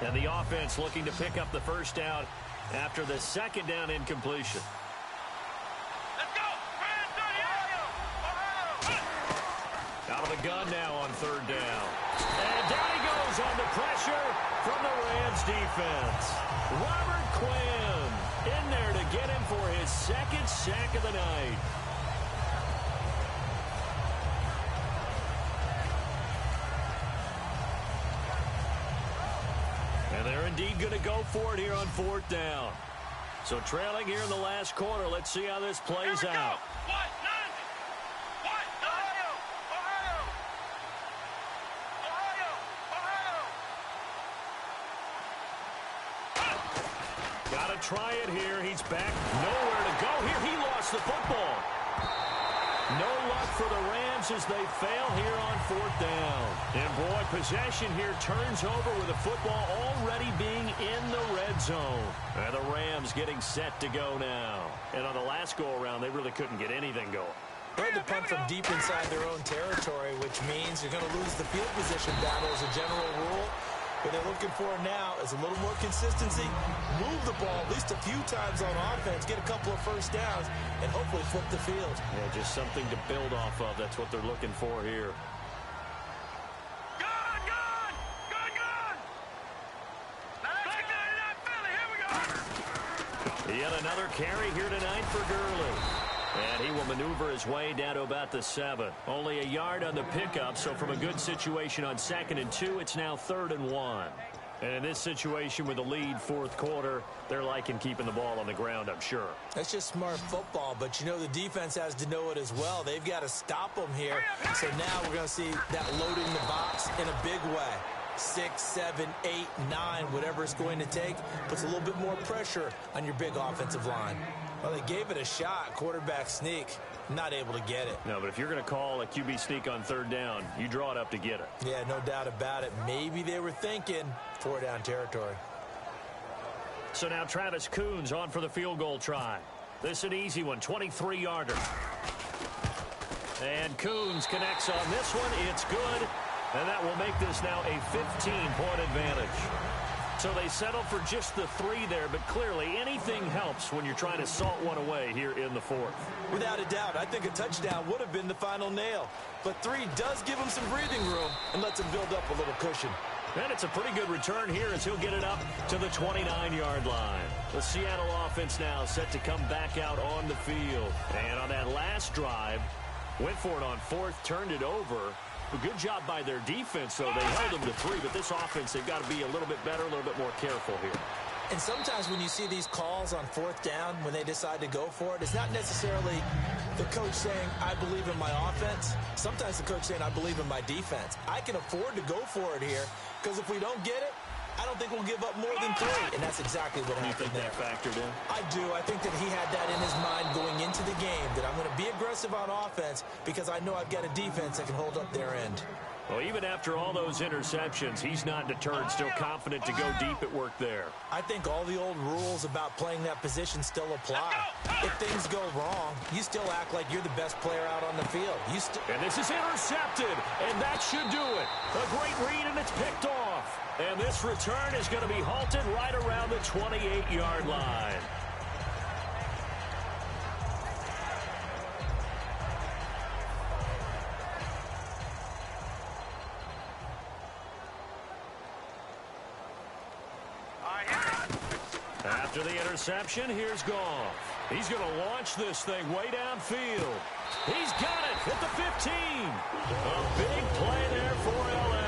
And the offense looking to pick up the first down after the 2nd down incompletion. Let's go! Out of the gun now on 3rd down. And down he goes under pressure from the Rams defense. Robert Quinn in there to get him for his 2nd sack of the night. And they're indeed going to go for it here on 4th down. So trailing here in the last quarter. Let's see how this plays out. Got to try it here. He's back. Nowhere to go here. He lost the football. No luck for the Rams as they fail here on 4th down. And boy, possession here turns over with the football already being in the red zone. And the Rams getting set to go now. And on the last go-around, they really couldn't get anything going. They had to punt from deep inside their own territory, which means you're going to lose the field position battle as a general rule. What they're looking for now is a little more consistency, move the ball at least a few times on offense, get a couple of first downs, and hopefully flip the field. Yeah, just something to build off of. That's what they're looking for here. Gun! Back 99 Philly, here we go! Yet another carry here tonight for Gurley. And he will maneuver his way down to about the 7. Only a yard on the pickup, so from a good situation on 2nd and 2, it's now 3rd and 1. And in this situation with the lead, fourth quarter, they're liking keeping the ball on the ground, I'm sure. That's just smart football, but you know the defense has to know it as well. They've got to stop them here. So now we're going to see that loading the box in a big way. 6, 7, 8, 9, whatever it's going to take, puts a little bit more pressure on your big offensive line. Well, they gave it a shot, quarterback sneak. Not able to get it. No, but if you're going to call a QB sneak on 3rd down, you draw it up to get it. Yeah, no doubt about it. Maybe they were thinking 4-down territory. So now Travis Coons on for the field goal try. This is an easy one, 23-yarder. And Coons connects on this one. It's good. And that will make this now a 15-point advantage. So they settle for just the 3 there, but clearly anything helps when you're trying to salt one away here in the 4th. Without a doubt, I think a touchdown would have been the final nail. But 3 does give him some breathing room and lets him build up a little cushion. And it's a pretty good return here as he'll get it up to the 29-yard line. The Seattle offense now set to come back out on the field. And on that last drive, went for it on 4th, turned it over. A good job by their defense, though. They held them to 3, but this offense, they've got to be a little bit better, a little bit more careful here. And sometimes when you see these calls on 4th down, when they decide to go for it, it's not necessarily the coach saying, I believe in my offense. Sometimes the coach saying, I believe in my defense. I can afford to go for it here, because if we don't get it, I don't think we'll give up more than 3. And that's exactly what happened there. You think that factored in? I do. I think that he had that in his mind going into the game, that I'm going to be aggressive on offense because I know I've got a defense that can hold up their end. Well, even after all those interceptions, he's not deterred, still confident to go deep at work there. I think all the old rules about playing that position still apply. If things go wrong, you still act like you're the best player out on the field. And this is intercepted, and that should do it. A great read, and it's picked off. And this return is going to be halted right around the 28-yard line. After the interception, here's Goff. He's going to launch this thing way downfield. He's got it at the 15. A big play there for L.A.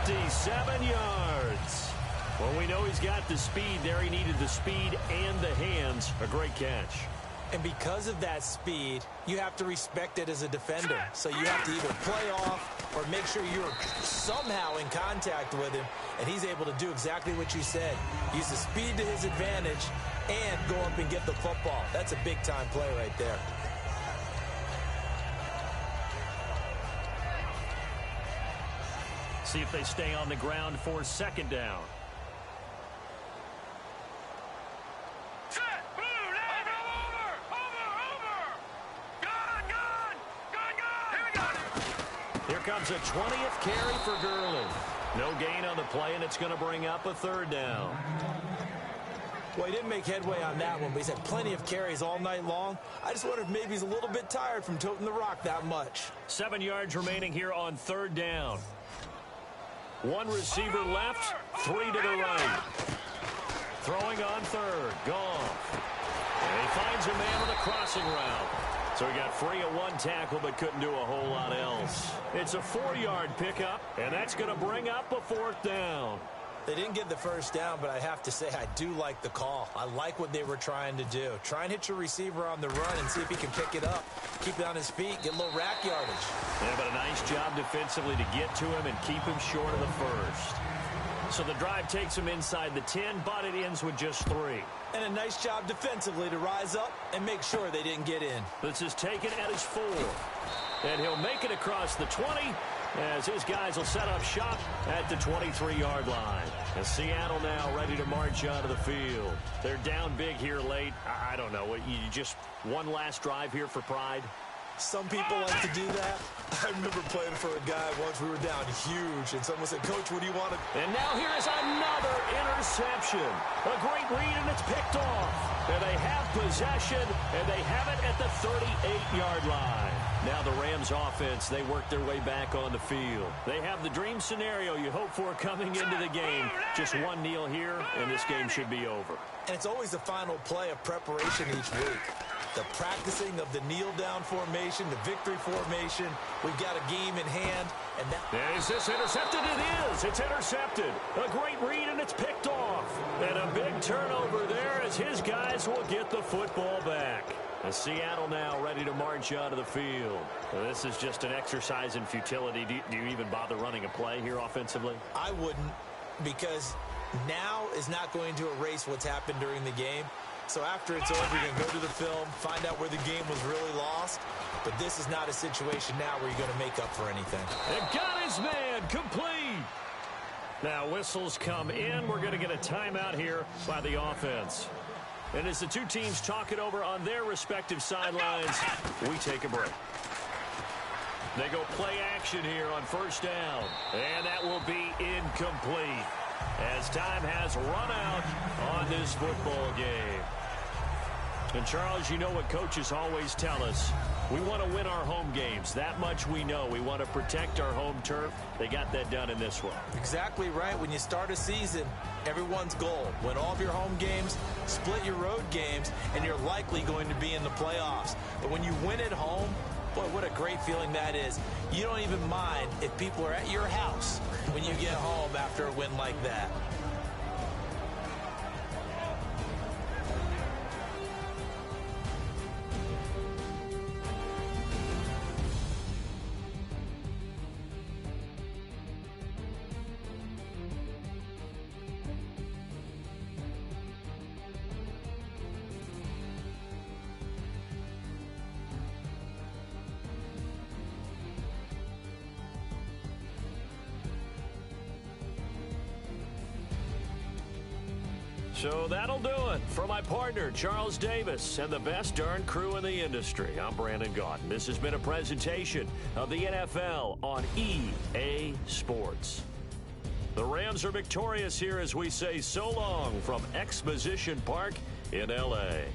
57 yards. Well, we know he's got the speed there. He needed the speed and the hands. A great catch. And because of that speed, you have to respect it as a defender. So you have to either play off or make sure you're somehow in contact with him. And he's able to do exactly what you said. Use the speed to his advantage and go up and get the football. That's a big-time play right there. See if they stay on the ground for 2nd down. Here comes a 20th carry for Gurley. No gain on the play, and it's going to bring up a 3rd down. Well, he didn't make headway on that one, but he's had plenty of carries all night long. I just wonder if maybe he's a little bit tired from toting the rock that much. 7 yards remaining here on 3rd down. 1 receiver left, 3 to the right. Throwing on 3rd, Goff. And he finds a man on the crossing route. So he got free of 1 tackle, but couldn't do a whole lot else. It's a 4-yard pickup, and that's going to bring up a 4th down. They didn't get the 1st down, but I have to say I do like the call. I like what they were trying to do. Try and hit your receiver on the run and see if he can pick it up. Keep it on his feet, get a little rack yardage. Yeah, but a nice job defensively to get to him and keep him short of the 1st. So the drive takes him inside the 10, but it ends with just 3. And a nice job defensively to rise up and make sure they didn't get in. This is taken at his 4. And he'll make it across the 20 as his guys will set up shop at the 23-yard line. And Seattle now ready to march out of the field. They're down big here late. I don't know. You just one last drive here for pride? Some people like to do that. I remember playing for a guy once. We were down huge, and someone said, Coach, what do you want to... And now here is another interception. A great read, and it's picked off. And they have possession, and they have it at the 38-yard line. Now the Rams offense, they work their way back on the field. They have the dream scenario you hope for coming into the game. Just one kneel here, and this game should be over. And it's always the final play of preparation each week. the practicing of the kneel-down formation, the victory formation. We've got a game in hand. And is this intercepted? It is. It's intercepted. A great read, and it's picked off. And a big turnover there as his guys will get the football back. And Seattle now ready to march onto the field. Well, this is just an exercise in futility. Do you even bother running a play here offensively? I wouldn't, because now is not going to erase what's happened during the game. So after it's over, you're going to go to the film, find out where the game was really lost. But this is not a situation now where you're going to make up for anything. And got his man complete. Now whistles come in. We're going to get a timeout here by the offense. And as the two teams talk it over on their respective sidelines, we take a break. They go play action here on first down. And that will be incomplete as time has run out on this football game. And, Charles, you know what coaches always tell us. We want to win our home games. That much we know. We want to protect our home turf. They got that done in this one. Exactly right. When you start a season, everyone's goal: win all of your home games, split your road games, and you're likely going to be in the playoffs. But when you win at home, boy, what a great feeling that is. You don't even mind if people are at your house when you get home after a win like that. So that'll do it for my partner, Charles Davis, and the best darn crew in the industry. I'm Brandon Gaudin. This has been a presentation of the NFL on EA Sports. The Rams are victorious here as we say so long from Exposition Park in L.A.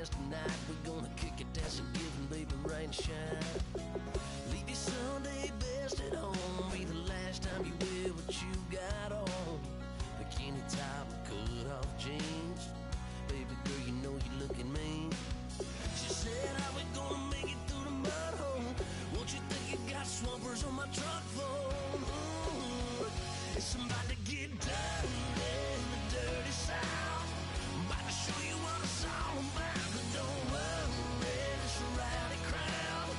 rest tonight. We're gonna kick it, dance and give 'em, baby, rain and shine. Leave your Sunday best at home. Be the last time you wear what you got on. Bikini top and cut off jeans. Baby girl, you know you looking mean. She said, how we gonna make it through the mud hole? Won't you think you got swampers on my truck phone? Ooh, it's about to get dirty in the dirty South. I'm about to show you what it's all about. But don't worry, it's a rowdy crowd.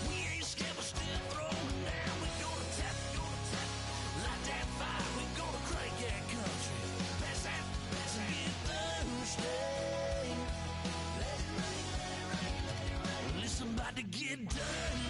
We ain't scared, we're still throwing down. We gonna tap, light that fire. We gonna crank that country. Pass that, and get Thursday. Let it rain, let it rain, let it rain. Listen, about to get dirty.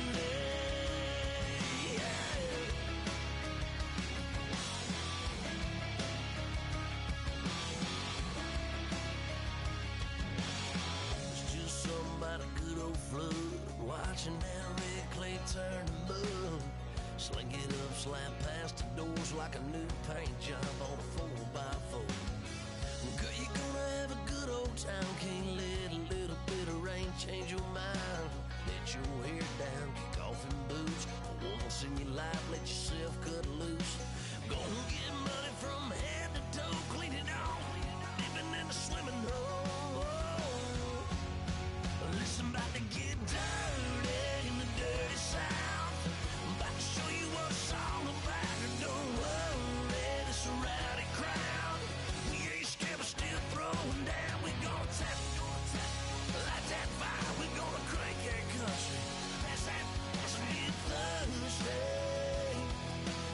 About a good old flood, watching that red clay turn to mud. Sling it up, slap past the doors like a new paint job on a 4x4. Girl, you're gonna have a good old time. Can't let a little bit of rain change your mind. Let your hair down, kick off in boots. Once in your life, let yourself cut loose. Gonna get money from head to toe, clean it off, dipping in the swimming hole. Listen, about to get dirty in the dirty South. I'm about to show you what it's all about. Don't worry, it's a rowdy crowd. We ain't scared, we're still throwing down. We gonna tap, light that fire. We gonna crank that country. Pass that, get Thursday.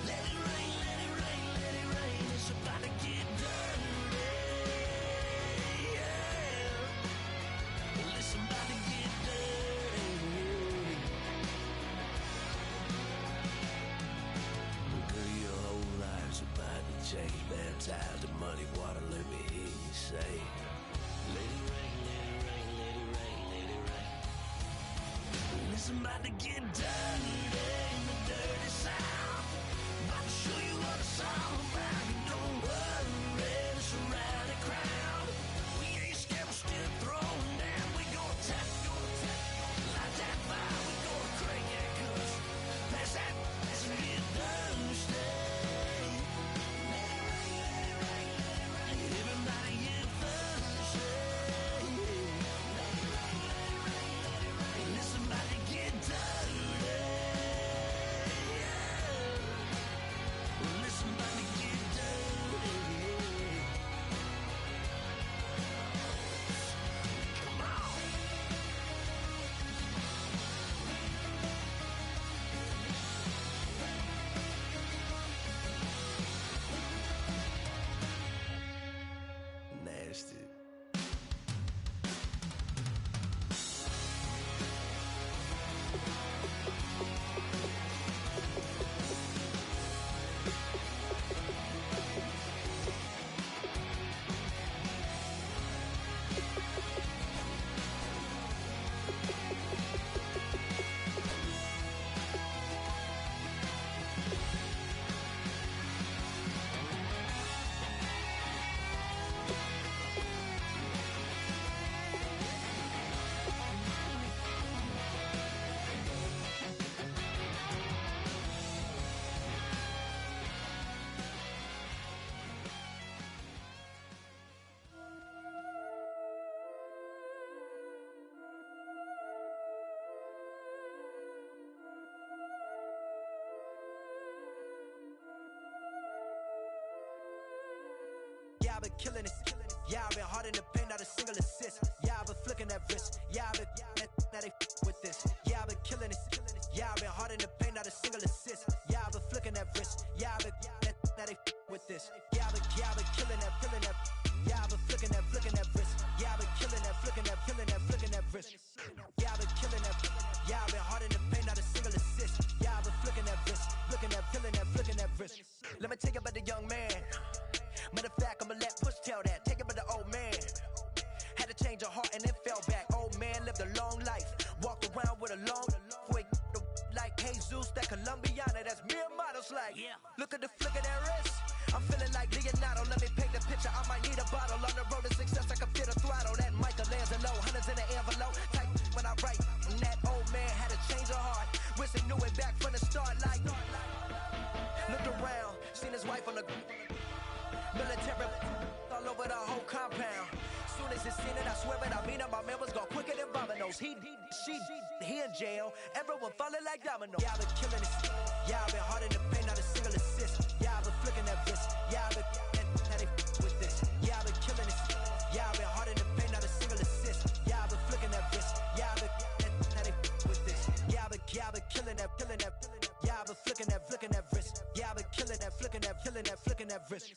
Let it rain, let it rain, let it rain. It's about to get dirty. Listen, about to get dirty. Girl, your whole life's about to change. Baptized in muddy water, let me hear you say, let it rain, let it rain, let it rain, let it rain. Listen, about to get dirty in the dirty South. About to show you what it's all about. Don't worry, it's a rowdy crowd. We ain't scared, we're still throwing down. We gonna tap, light that fire. We gonna crank that country. Pass that, and get Thursday. Let it rain, let it rain, let it rain. Everybody get Thursday. Let it rain, let it rain, let it rain. Listen, about to get dirty. Listen, about to get dirty. Come on. Nasty. Yeah, I've been killing it. Yeah, I've been hard in the paint, not a single assist. Yeah, I've been flicking that wrist. Yeah, I've been now they with this. Yeah, I've been killing it. Yeah, I've been hard in the paint, not a single assist. Yeah, I've been flicking that wrist. Yeah, I've been now they with this. Yeah, I've been killing that, killing that. Yeah, I've been flicking that wrist. Yeah, I've been killing that, flicking that wrist. Yeah, I've been killing that. Yeah, I've been hard in the paint, not a single assist. Yeah, I've been flicking that wrist, flicking that wrist. Let me tell you about the young man. Matter of fact, I'ma let Push tell that. Take it by the old man. Had to change her heart and then fell back. Old man lived a long life. Walked around with a long way like Jesus, that Colombiana. That's mere models like. Yeah. Look at the flick of that wrist. I'm feeling like Leonardo. Let me paint the picture. I might need a bottle. On the road to success, I can feel the throttle. That Michelangelo, hundreds in the air, full of military all over the whole compound. Soon as it's seen it, I swear it, I mean it, my man was gone quicker than dominoes. He in jail, everyone falling like dominoes. Yeah, I've been killing this. Yeah, I've been hard in the paint, not a single assist. Yeah, I've been flicking that wrist. Yeah, I've been now they with this. Yeah, I've been killing this. Yeah, I've been hard in the paint, not a single assist. Yeah, I've been flicking that wrist. Yeah, I've been now they with this. Yeah, I've been killing that. Yeah, I've been flicking that wrist. Yeah, I've been killing that, flicking that wrist.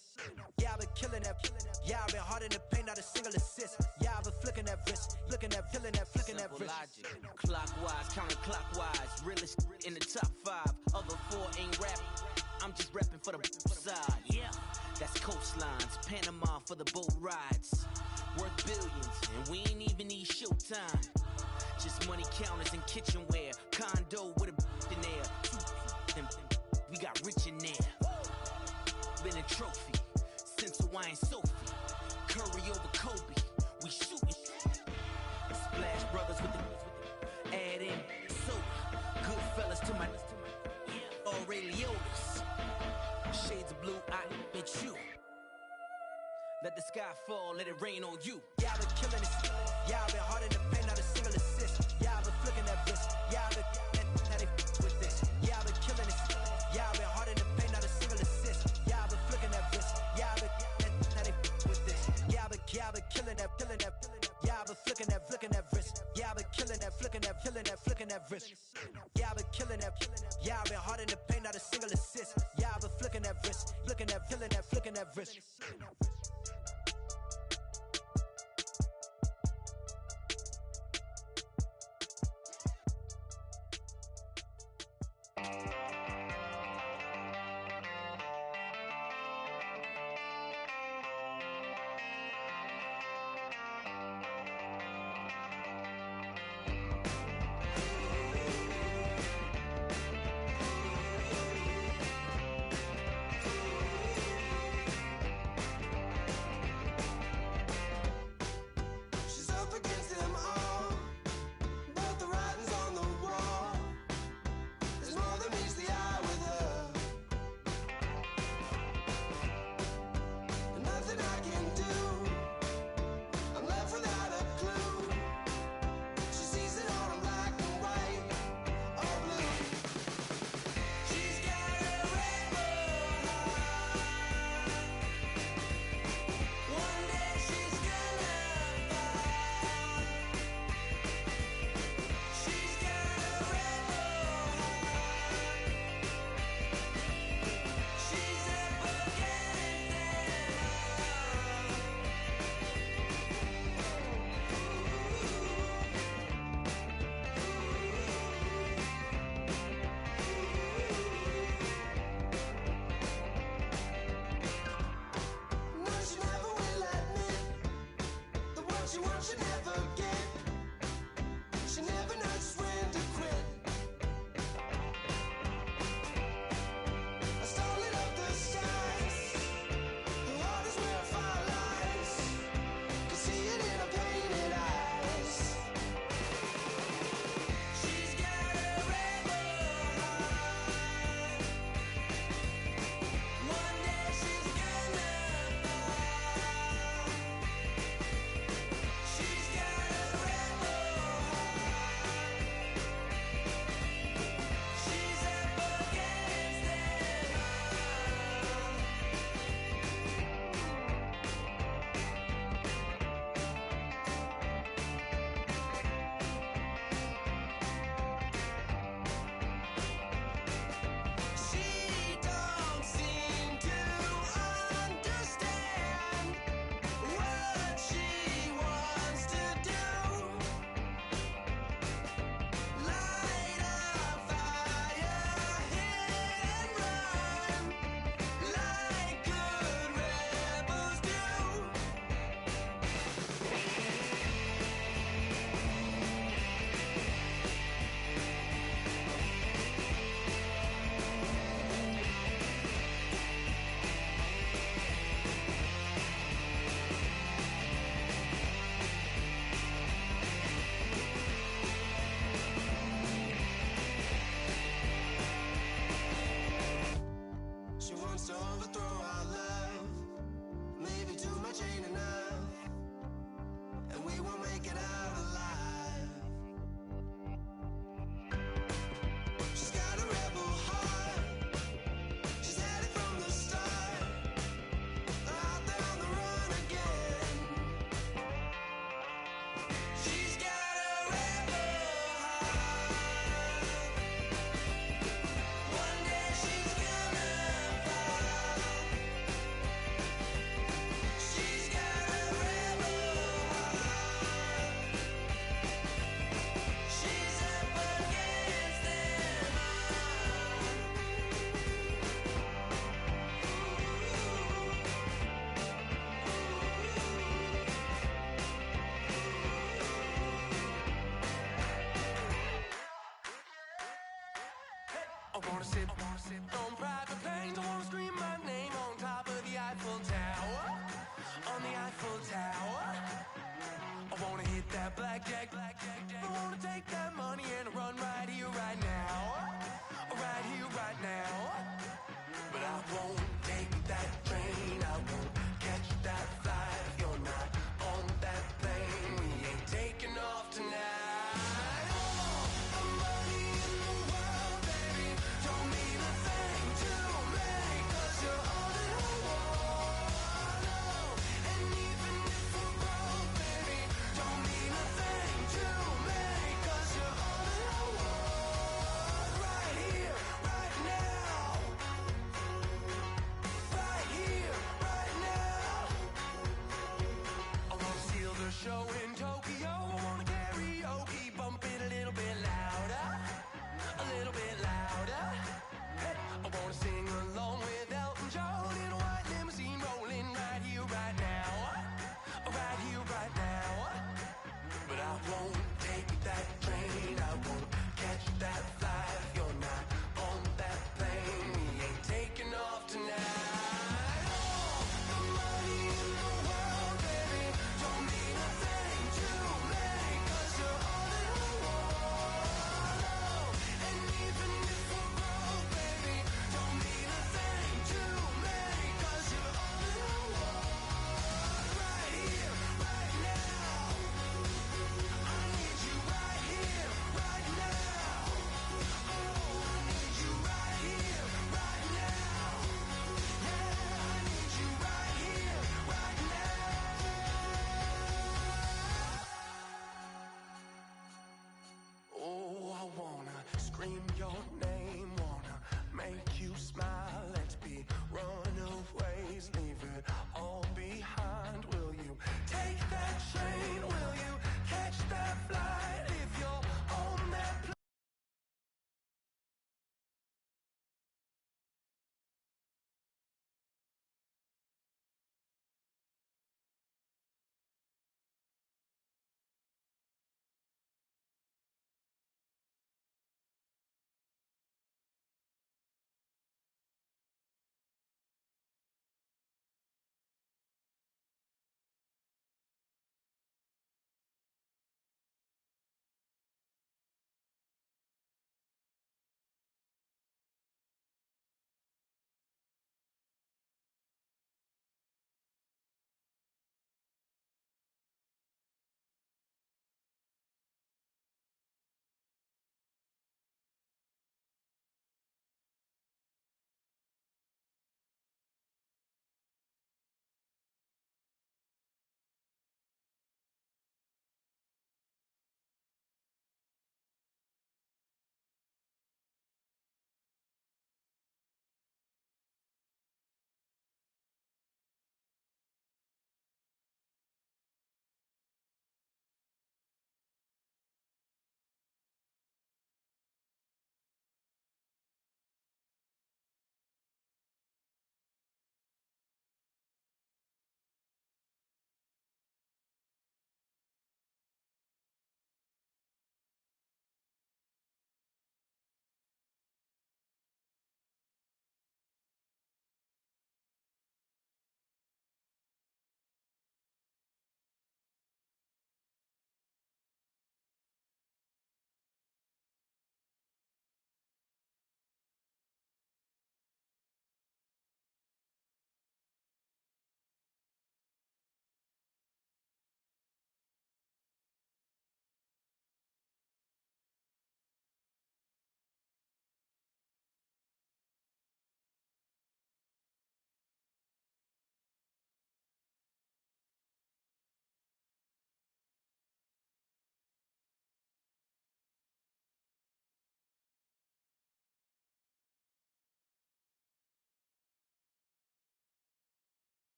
Yeah, I've been killing that. Yeah, I've been hard in the paint, not a single assist. Yeah, I've been flicking that wrist, flicking that wrist. Logic, clockwise, counterclockwise, realest in the top 5. Other 4 ain't rap. I'm just repping for the side. Yeah, that's coastlines, Panama for the boat rides. Worth billions, and we ain't even need showtime. Just money counters and kitchenware. Condo with a in there. We got rich in there. Been a trophy since Hawaiian Sophie. Curry over Kobe. We shooting. Splash Brothers with the add in soda. Good fellas to my Aureliotis. Shades of blue, I admit you. Let the sky fall, let it rain on you. Yeah, I've been killing this. Yeah, I've been hard in the paint, not a single assist. Yeah, I've been flicking that wrist. Yeah, I've been now they with this. Yeah, I've been killing this. Yeah, I've been hard in the paint, not a single assist. Yeah, I've been flicking that wrist. Yeah, I've been now they with this. Yeah, I've been killing that. Yeah, I've been flicking that wrist. Yeah, I've been killing that, flicking that wrist. Yeah, I've been killing that. Yeah, I've been hard in the paint, not a single assist. Yeah, I've been flicking that wrist, flicking that wrist. wanna sit on private planes. I wanna scream my name on top of the Eiffel Tower. On the Eiffel Tower. I wanna hit that blackjack. I wanna take that money and run right here, right now. Right here, right now. But I won't take that train. I won't catch that flight. If you're not on that plane, we ain't taking off tonight. All the money in the world, baby, don't mean a thing to make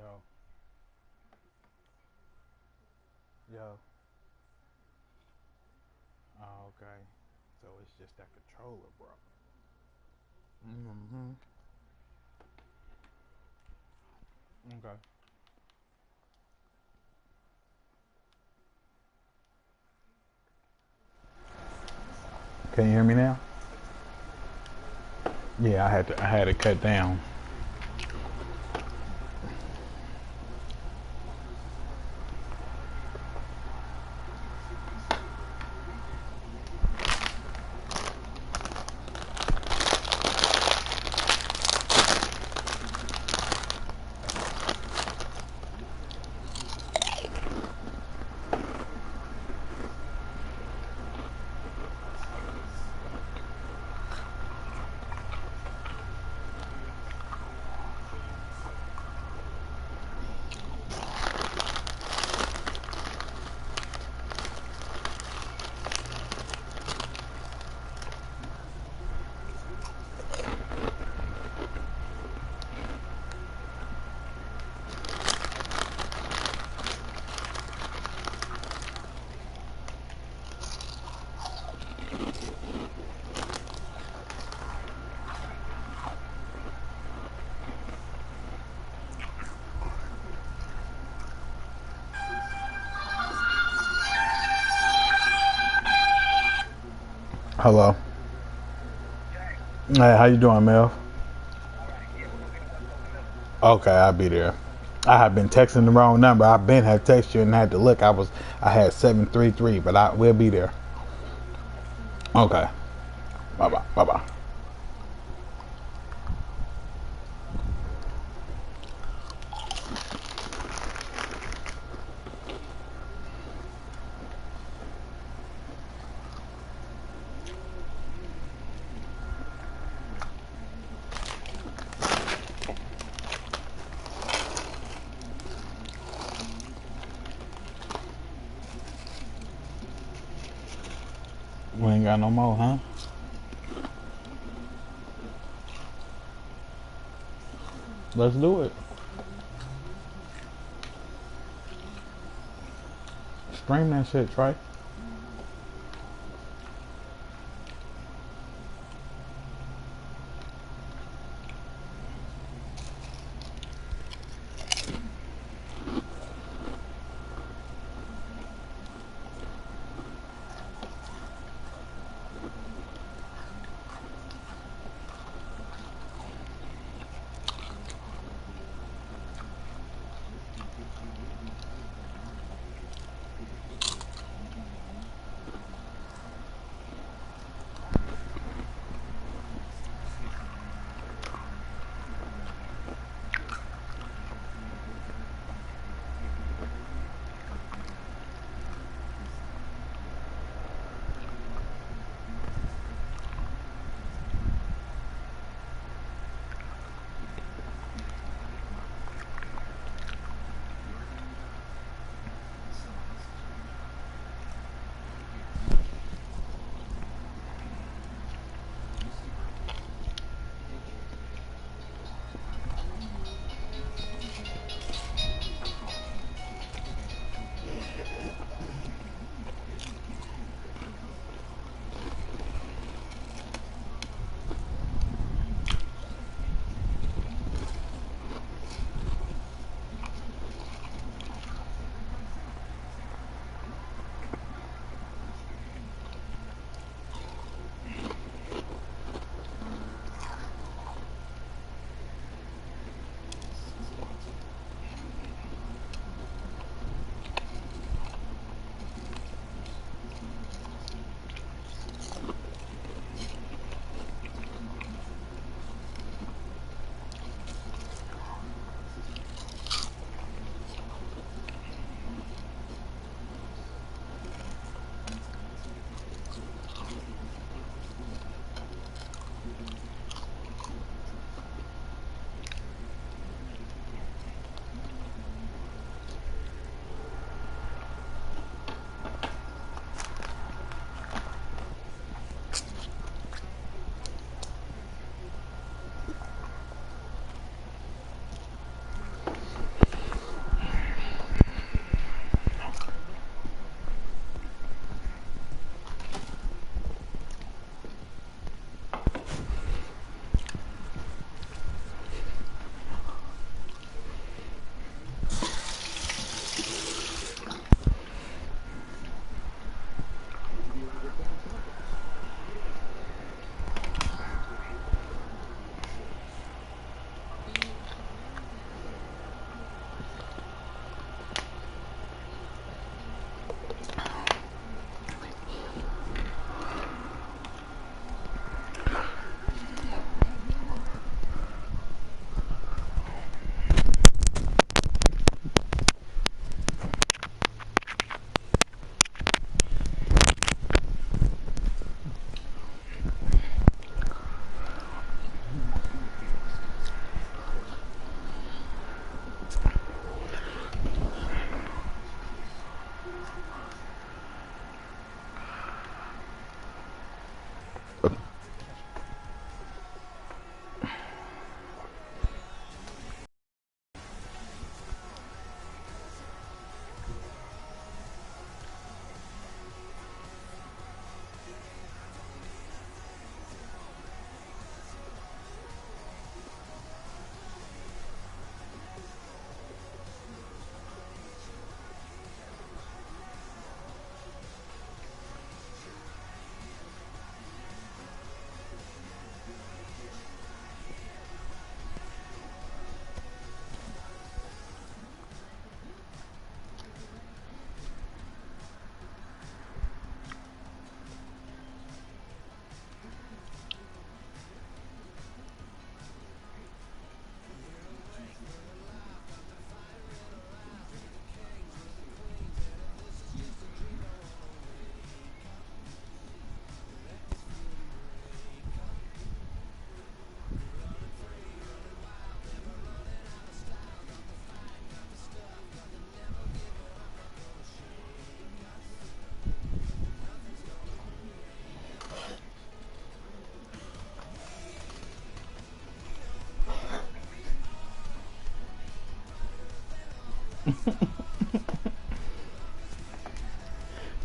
Yo. Yo. Oh, okay. So it's just that controller, bro. Mm-hmm. Okay. Can you hear me now? Yeah, I had to cut down. Hello. Hey, how you doing, Mel? Okay, I'll be there. I have been texting the wrong number. I've been had texted you and had to look. I had 733, but I will be there. Okay. Bye bye. Bye bye. We ain't got no more, huh? Let's do it. Stream that shit, Trey.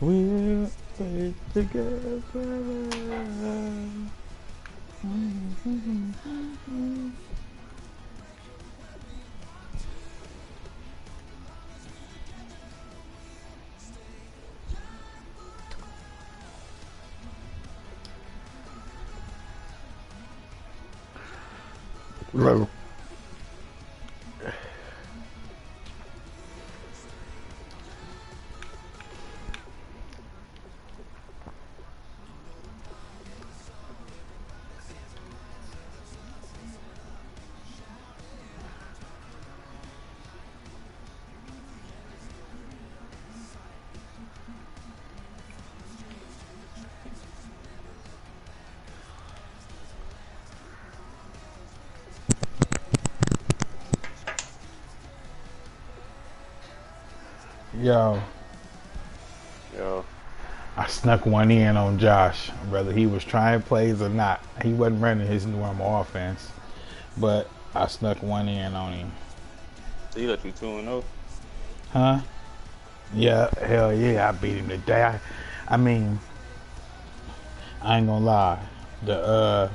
We'll stay together forever. Hello. Yo. Yo. I snuck one in on Josh, whether he was trying plays or not. He wasn't running his normal offense, but I snuck one in on him. So he let you 2-0? Huh? Yeah, hell yeah, I beat him today. I mean, I ain't gonna lie. At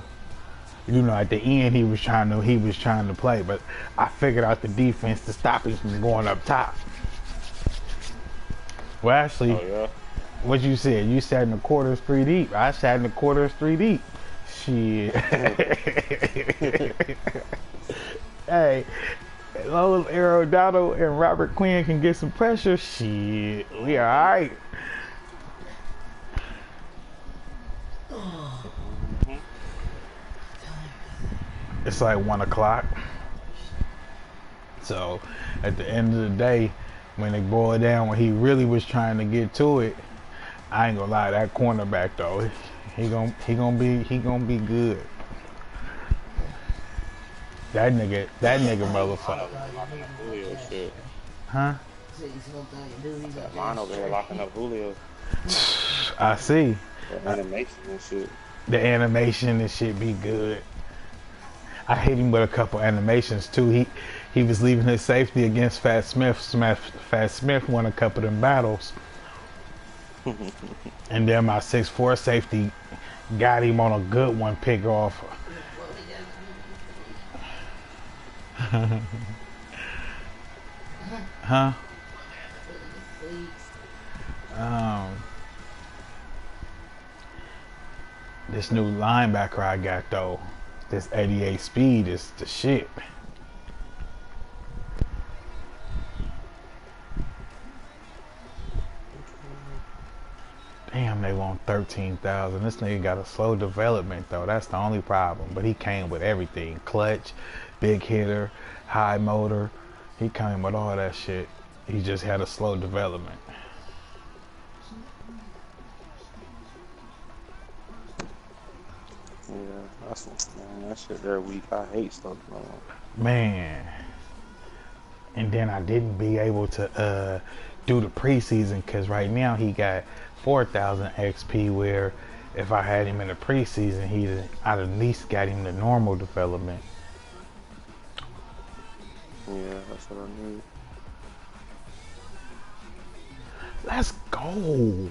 the end he was trying to play, but I figured out the defense to stop him from going up top. Well, actually, what you said? You sat in the quarters 3 deep. I sat in the quarters 3 deep. Shit. Hey, as long as Aerodonto and Robert Quinn can get some pressure, shit, we all right. It's like 1 o'clock. So at the end of the day, when they boil down, when he really was trying to get to it, I ain't gonna lie, that cornerback though, he gonna be good. That nigga motherfucker. Julio shit. Huh? That line over there locking up Julio. I see. The animation and shit. The animation and shit be good. I hit him with a couple animations too. He was leaving his safety against Fat Smith. Fat Smith won a couple of them battles. And then my 6'4" safety got him on a good one, pick off. Huh? This new linebacker I got though, this 88 speed is the shit. Damn, they want 13,000. This nigga got a slow development though. That's the only problem. But he came with everything: clutch, big hitter, high motor. He came with all that shit. He just had a slow development. Yeah, that shit there weak. I hate stuff, man. And then I didn't be able to do the preseason because right now he got 4,000 XP. Where if I had him in the preseason, I'd at least got him the normal development. Yeah, that's what I need. Let's go.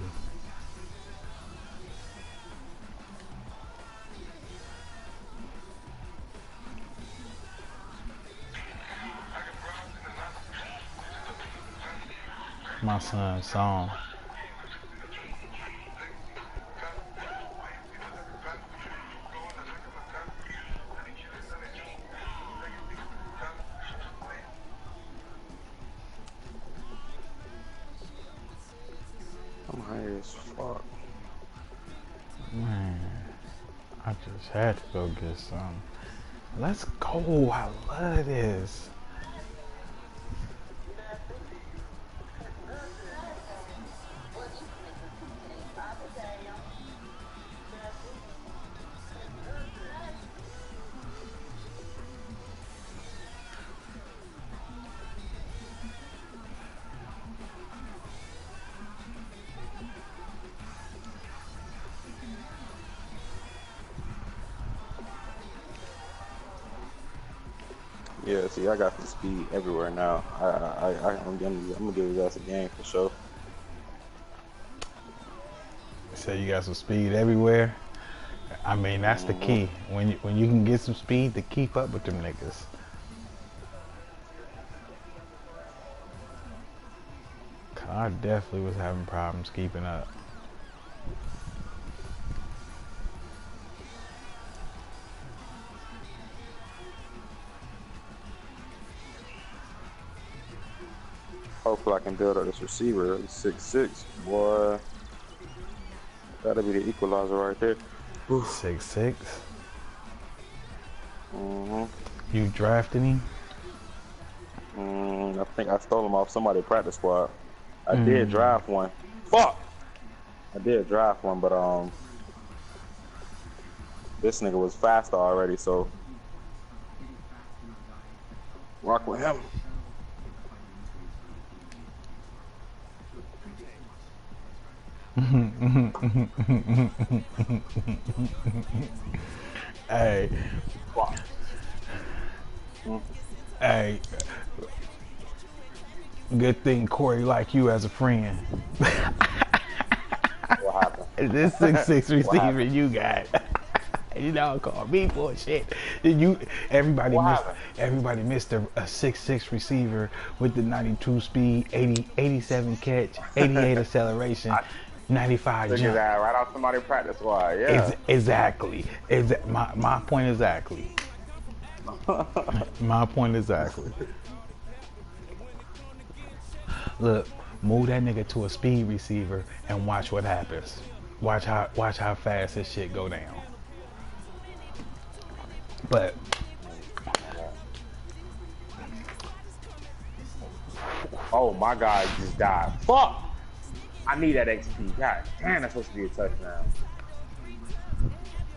My son's song. I'm high as fuck. Man, I just had to go get some. Let's go. I love this. Yeah, see, I got some speed everywhere now. I'm gonna give his ass a game for sure. So you got some speed everywhere. I mean, that's the key. When you can get some speed to keep up with them niggas. I definitely was having problems keeping up. Hopefully I can build up this receiver. 6'6", boy. That'll be the equalizer right there. 6'6". Mm-hmm. You drafted him? I think I stole him off somebody's practice squad. I did draft one. Fuck! I did draft one, but this nigga was faster already, so rock with him. Hey. Fuck. Hey. Good thing Corey like you as a friend. What happened? This 6'6" receiver you got. You don't call me bullshit. Everybody missed a 6'6" receiver with the 92 speed, 87 catch, 88 acceleration, 95 Look jump. at that, right off somebody's practice squad, yeah. Exactly. My point exactly. My point exactly. Look, move that nigga to a speed receiver and watch what happens. Watch how fast this shit go down. But oh, my guy just died. Fuck! I need that XP. God damn, that's supposed to be a touchdown.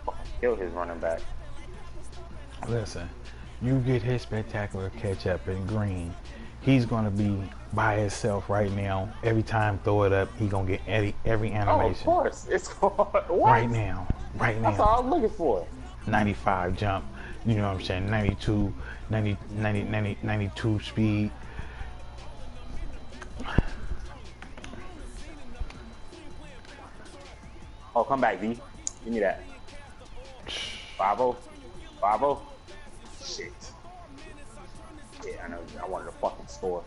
Fucking kill his running back. listen, you get his spectacular catch up in green, he's gonna be by himself right now. Every time throw it up, he gonna get every animation. Oh, of course. It's what? Right now. That's all I'm looking for. 95 jump, you know what I'm saying, 92, 92 speed. Oh, come back, D. Give me that. 5-0. 5-0. Shit. Yeah, I know. I wanted to fucking score.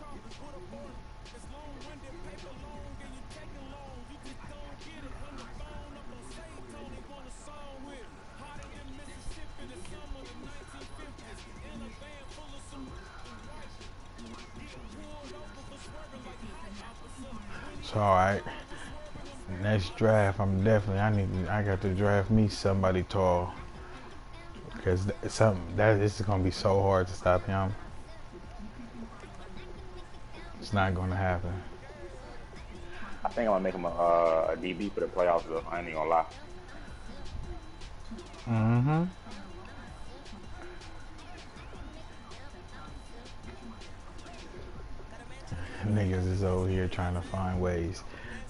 It's all right. Next draft, I got to draft me somebody tall, because this is gonna be so hard to stop him. It's not gonna happen. I think I'm gonna make him a DB for the playoffs, though. I ain't even gonna lie. Mm-hmm. Niggas is over here trying to find ways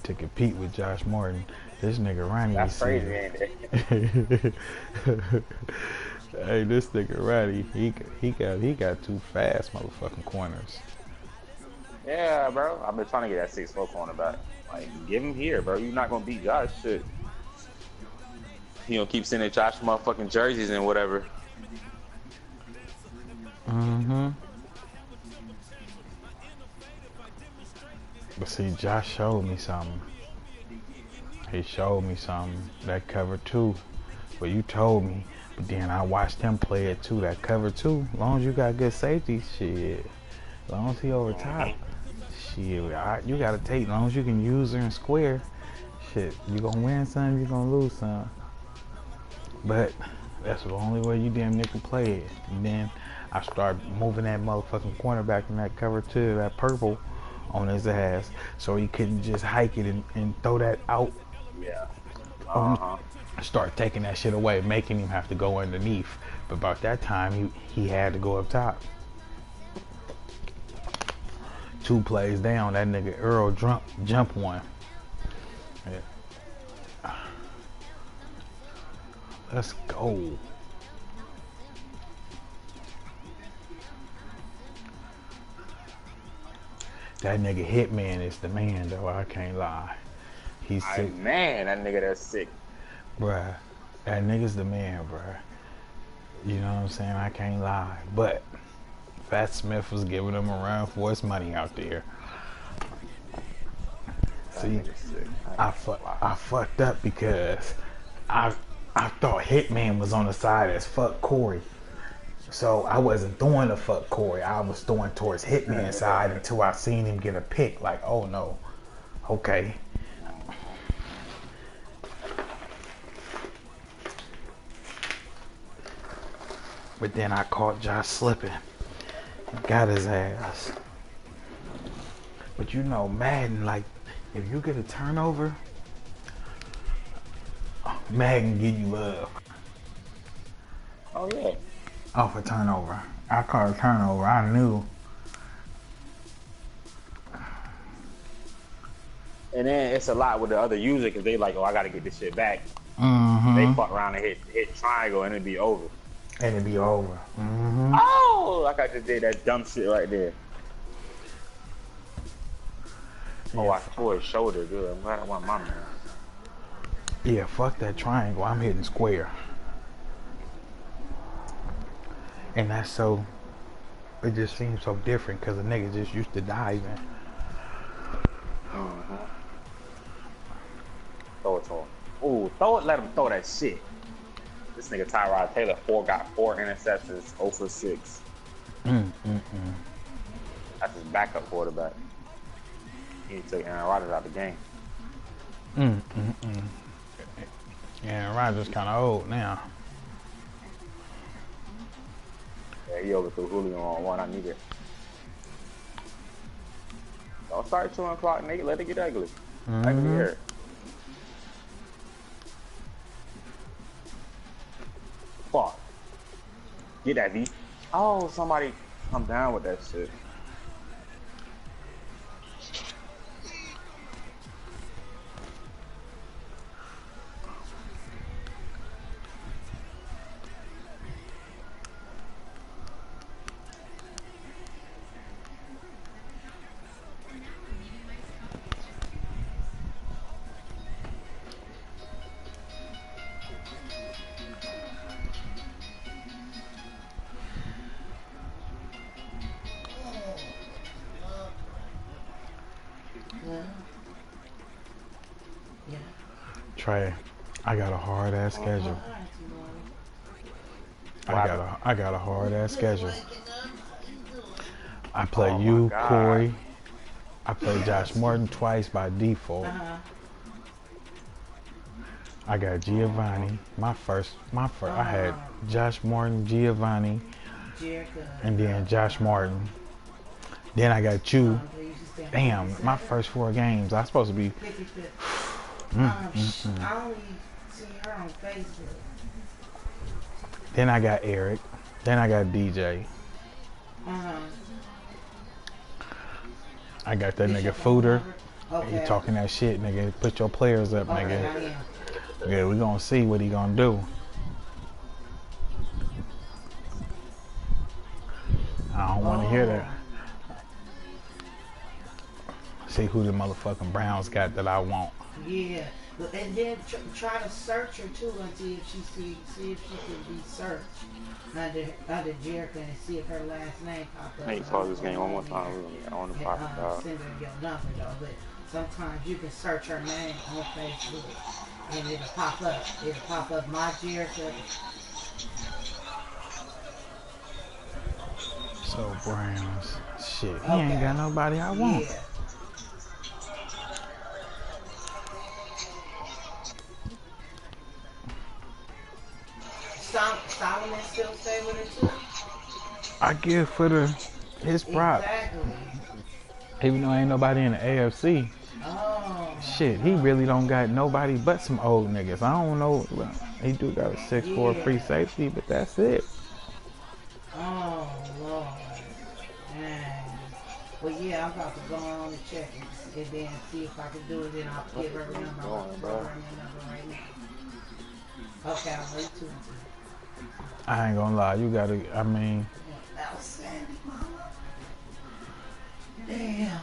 to compete with Josh Morton. This nigga Ronnie. That's crazy, ain't it? Hey, this nigga Ronnie, he got two fast motherfucking corners. Yeah, bro. I've been trying to get that 6'4" cornerback. Like, give him here, bro. You're not gonna beat Josh. Shit. He gonna keep sending Josh motherfucking jerseys and whatever. Mm-hmm. But see, Josh showed me something. He showed me something. That cover two. Well, you told me. But then I watched him play it too. That cover two. As long as you got good safety, shit. As long as he over top, shit. You gotta take. As long as you can use her in square, shit. You gonna win some, you gonna lose some. But that's the only way you damn near can play it. And then I started moving that motherfucking cornerback in that cover two, that purple, on his ass, so he couldn't just hike it and throw that out. Yeah. Start taking that shit away, making him have to go underneath. But about that time, he had to go up top. 2 plays down, that nigga Earl jump one. Yeah. Let's go. That nigga Hitman is the man, though. I can't lie. He's sick. Man, that nigga that's sick. Bruh. That nigga's the man, bruh. You know what I'm saying? I can't lie. But Fat Smith was giving him a run for his money out there. See, I fucked up because I thought Hitman was on the side as fuck Corey. So I wasn't throwing the fuck Corey. I was throwing towards Hitman's side until I seen him get a pick. Like, oh no. Okay. But then I caught Josh slipping. Got his ass. But you know, Madden, like, if you get a turnover, Madden give you love. Oh, yeah. Off a turnover. I caught a turnover. I knew. And then it's a lot with the other user because they like, oh, I got to get this shit back. Mm-hmm. They fuck around and hit triangle and it'd be over. And it'd be over. Mm-hmm. Oh, like I just did that dumb shit right there. Oh, I tore his shoulder, good. I'm glad I want my man. Yeah, fuck that triangle. I'm hitting square. And that's so, it just seems so different because the nigga just used to diving. Mm-hmm. Throw it to him. Ooh, throw it, let him throw that shit. This nigga Tyrod Taylor got 4 interceptions, 0 for 6. That's his backup quarterback. He took Aaron Rodgers out of the game. Aaron Rodgers kind of old now. Yeah, he overthrew Julio on one. I need it. Don't start chewing clock, nigga. Let it get ugly. Ugly here. Fuck. Get that V. Oh, somebody come down with that shit. Trey, I got a hard ass schedule. I got a hard ass schedule. I play Corey. I play Josh Morton twice by default. I got Giovanni. My first. I had Josh Morton, Giovanni, and then Josh Morton. Then I got you. Damn, my first 4 games. I'm supposed to be. I only see her on Facebook. Then I got Eric. Then I got DJ. I got that nigga Footer. Okay. He talking that shit, nigga. Put your players up, nigga. Yeah, we gonna see what he gonna do. I don't want to hear that. See who the motherfucking Browns got that I want. Yeah, and then try to search her too and see if see if she can be searched under Jericho and see if her last name pops up. Hey, pause this game one more time. I want to pop it out. Send her your number though, but sometimes you can search her name on Facebook and it'll pop up. It'll pop up my Jericho. So Browns, shit, he ain't got nobody I want. Yeah. Solomon still stay with her too? I give for his prop. Exactly. Even though ain't nobody in the AFC. Oh. Shit, he really don't got nobody but some old niggas. I don't know. He do got a 6'4" free safety, but that's it. Oh, Lord. Dang. Well, yeah, I'm about to go on and check it and then see if I can do it. Then I'll give her a number. I'll give her a number right now. Okay, I'll wait too. I ain't gonna lie, you gotta, I mean. Outstanding, mama. Damn.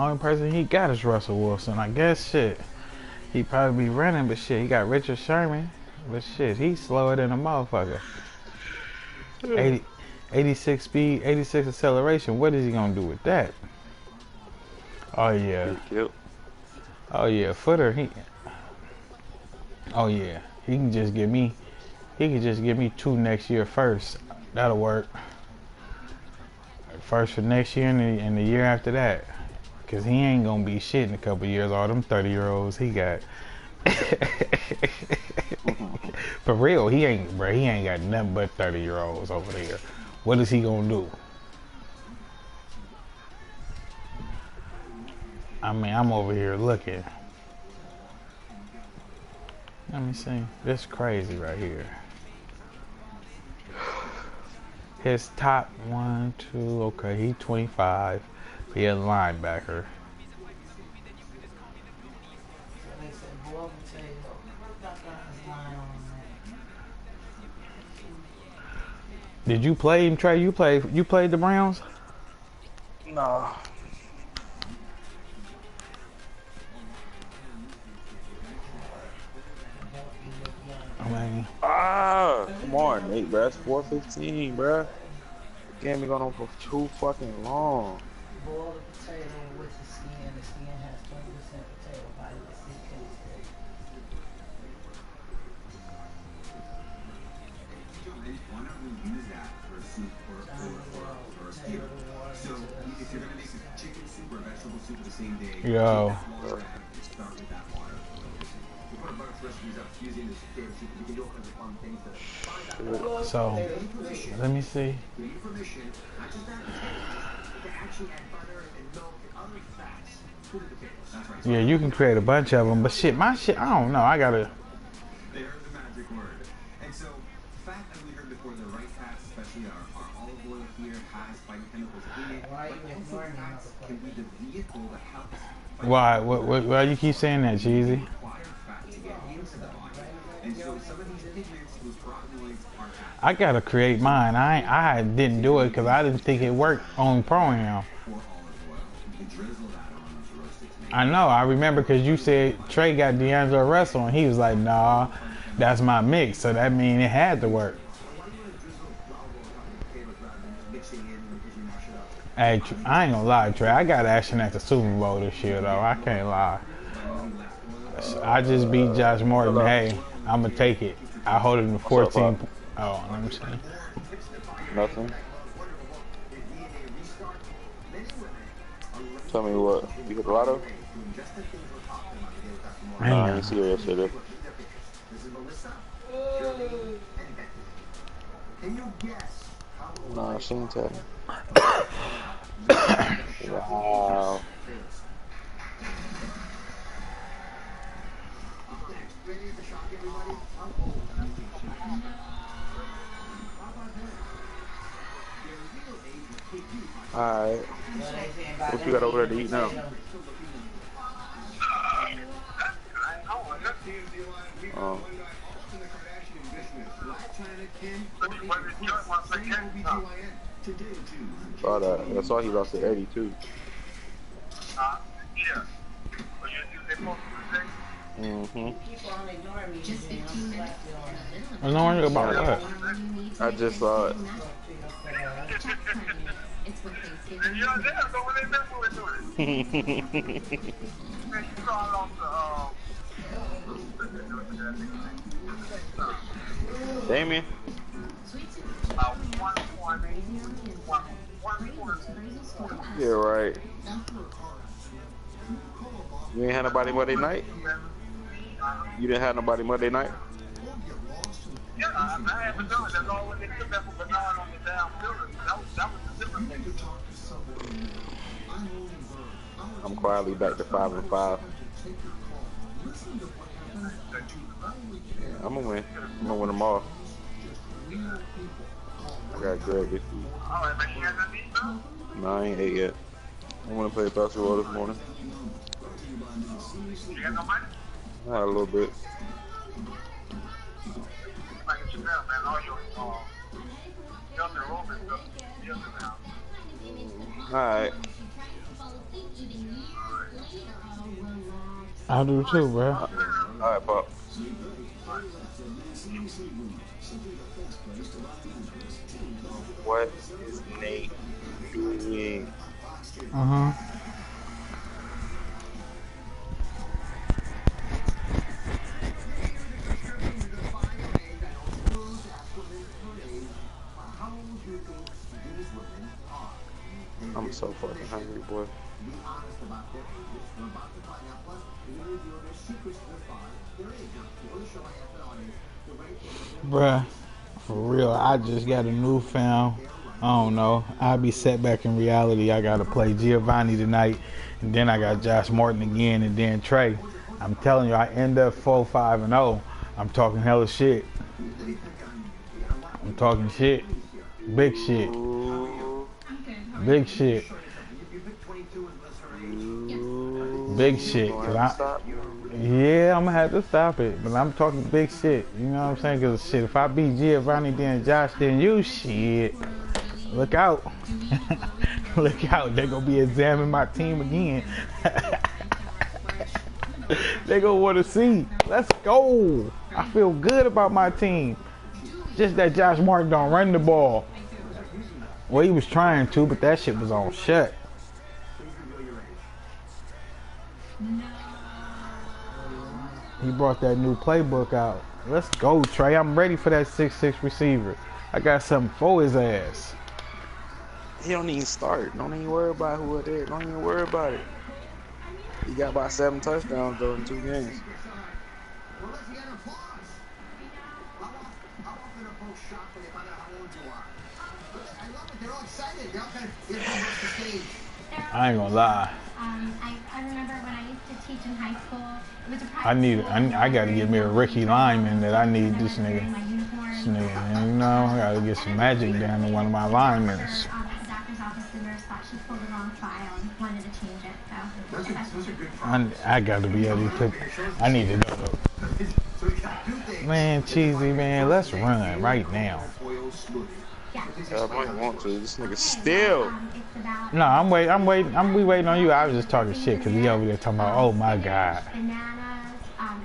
Only person he got is Russell Wilson. I guess shit. He probably be running, but shit, he got Richard Sherman. But shit, he's slower than a motherfucker. 86 speed, 86 acceleration. What is he gonna do with that? Oh yeah. Oh yeah, footer. Oh yeah. He can just give me 2 next year first. That'll work. First for next year and the year after that. Cause he ain't gonna be shit in a couple years. All them 30-year-olds he got. For real, he ain't got nothing but 30-year-olds over there. What is he gonna do? I mean, I'm over here looking. Let me see. This is crazy right here. His top 1, 2, okay, he 25. He a linebacker. Did you play him, Trey? You played the Browns? No. I mean, come on, Nate, bro. It's 4:15, bro. The game been going on for too fucking long. Boil the potato with the skin. The skin has 20% potato fiber. The seed tastes Why not we use that for soup or a stew? So if you're gonna make a chicken soup or a vegetable soup the same day, yo. start with that water. You put a bunch of recipes up using this favorite soup. You can do all kinds of fun things to find that. So, let me see. The information, not just that potato, to actually add butter and milk and other fats to the potatoes. That's right. Yeah, you can create a bunch of them, but shit, my shit, I don't know. I gotta. They heard the magic word. And so, fat, as we heard before, the right fats, especially our olive oil here, has phytochemicals in it. Why are you ignoring me? Can be the vehicle that helps. Why? Why you keep saying that, Cheesy? I gotta create mine. I didn't do it because I didn't think it worked on program. I know. I remember because you said Trey got D'Angelo Russell and he was like, "Nah, that's my mix." So that means it had to work. Hey, I ain't gonna lie, Trey. I got action at the Super Bowl this year, though. I can't lie. I just beat Josh Morton. Hey, I'm gonna take it. I hold it in 14. Oh, let me see. Nothing. Tell me what? You hit the lotto? Nah, I didn't see it yesterday. Nah, she didn't tell me. Wow. Alright. What you got over there to eat now? Oh. Saw that. I saw he lost to Eddie too. Yeah. Mm-hmm. Ignoring you about what? I just saw it. Damien. Yeah, right. You ain't had nobody Monday night? You didn't have nobody Monday night? Yeah, I had to do it. That's all when they took that for Bernard on the down building. That was the different thing. I'm quietly back to 5-5. I'm gonna win. I'm gonna win them all. I got Greg this week. Alright, man, you guys got me, bro? No, I ain't ate yet. I want to play basketball this morning. You got no money? I had a little bit. I can get you down, man. All your Justin Roman stuff. Justin now. Alright. I do too, bro. All right, Pop. What is Nate doing? Uh-huh. I'm so fucking hungry, boy. Bruh, for real, I just got a newfound, I don't know, I'll be set back in reality. I gotta play Giovanni tonight, and then I got Josh Martin again, and then Trey. I'm telling you, I end up 4-5-0. I'm talking hella shit. I'm talking shit. Big shit. Big shit. Big shit. Yeah, I'm gonna have to stop it. But I'm talking big shit. You know what I'm saying? Because shit, if I beat Giovanni, then Josh, then you, shit. Look out. Look out. They're gonna be examining my team again. They gonna want to see. Let's go. I feel good about my team. Just that Josh Martin don't run the ball. Well, he was trying to, but that shit was on shut. He brought that new playbook out. Let's go, Trey. I'm ready for that 6'6" receiver. I got something for his ass. He don't even start. Don't even worry about who it is. Don't even worry about it. He got about 7 touchdowns, though, in 2 games. I ain't gonna lie. I remember when I used to teach in high school, it was a I gotta get me a Ricky lineman that I need this nigga. This nigga, and you know, I gotta get some magic down to one of my linemen. At the doctor's office, the nurse thought she pulled the wrong file and wanted to change it, I gotta be able to put, I need to know. Man, Cheesy, man, let's run right now. I might want to. This nigga still. No, I'm waiting on you. I was just talking shit because he over there talking about, oh my God. Bananas,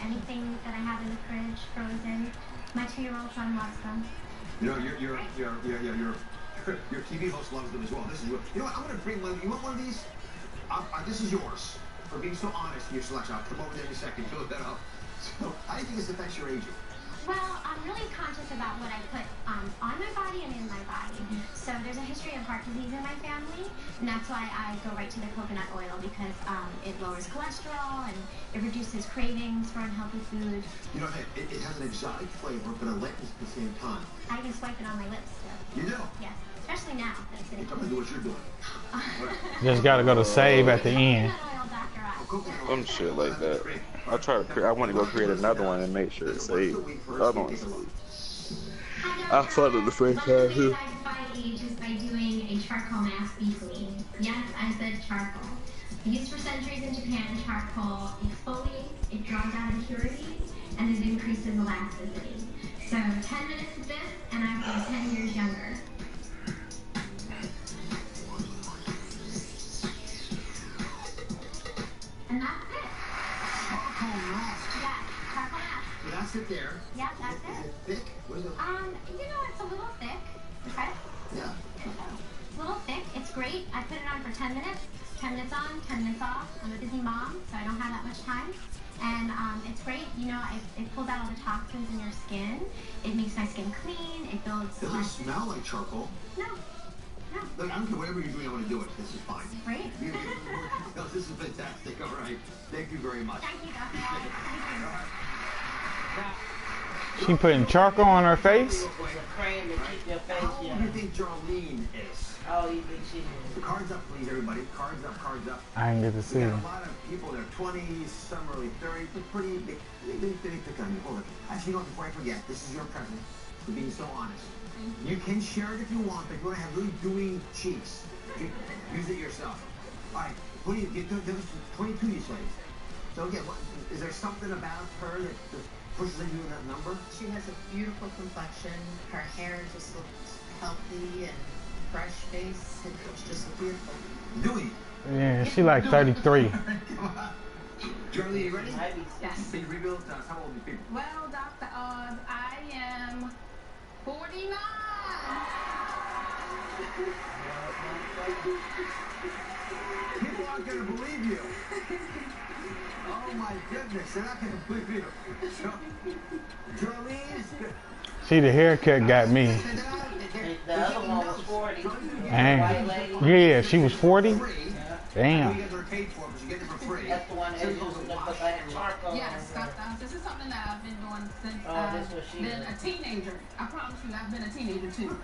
anything that I have in the fridge, frozen. My 2-year-old son loves them. You know, your TV host loves them as well. This is what, you know what, I'm going to bring one. You want one of these? This is yours. For being so honest in your selection. I'll come over there in a second, fill that up. So, how do you think this affects your aging? Well, I'm really conscious about what I put on my body and in my body. So there's a history of heart disease in my family, and that's why I go right to the coconut oil, because it lowers cholesterol and it reduces cravings for unhealthy food. You know, it has an exotic flavor, but a lightness at the same time. I even swipe it on my lips, too. You do? Yes, especially now. You come to do what you're doing. Just gotta go to save at the end. Some shit like that. I want to go create another one and make sure it's saved. The other one's saved. I thought of the first time too. Age is by doing a charcoal mask weekly. Yes, I said charcoal. Used for centuries in Japan, charcoal exfoliates, it draws out impurities, and it increases elasticity. So 10 minutes of this, and I feel 10 years younger. And that's it. Charcoal mask. Yeah, charcoal mask. So that's it there. Yeah, that's it. Is it thick? What is it? You know, it's a little thick. Okay? Yeah. It's a little thick. It's great. I put it on for 10 minutes. 10 minutes on, 10 minutes off. I'm a busy mom, so I don't have that much time. And it's great. You know, it pulls out all the toxins in your skin. It makes my skin clean. It builds. Does it smell like charcoal? No. No. Look, I don't care whatever you're doing, I want to do it. This is fine. Great. No, this is fantastic. All right. Thank you very much. Thank you, Dr. Thank you. She putting charcoal on her face? Cream to keep your face How old do young. you think Jarlene is? Oh, you think she is? Cards up, please, everybody. Cards up, cards up. I didn't get to see We got him. a lot of people in their 20s, some early 30s, but pretty big. They pick on you. Hold it. Actually, you know what, before I forget, this is your present for being so honest. You can share it if you want, but if you want to have really dewy cheeks, use it yourself. All right, 22 you say. So again, is there something about her that pushes into that number? She has a beautiful complexion. Her hair just looks healthy and fresh face. It's just beautiful. Dewy. Yeah, she like 33. Charlie, you ready? Yes. So you rebuilt us. How old are you people? Well, Dr. Oz, I am 49. People aren't going to believe you. Oh my goodness, they're not going to believe you. Charlize. See, the haircut got me. The other one was 40. Dang. Yeah, she was 40? Damn. You guys are paid for it, but you get it for free. That's the one that used to put like charcoal. Yes, this is something that I've been doing since I've been a teenager. I promise you, I've been a teenager too.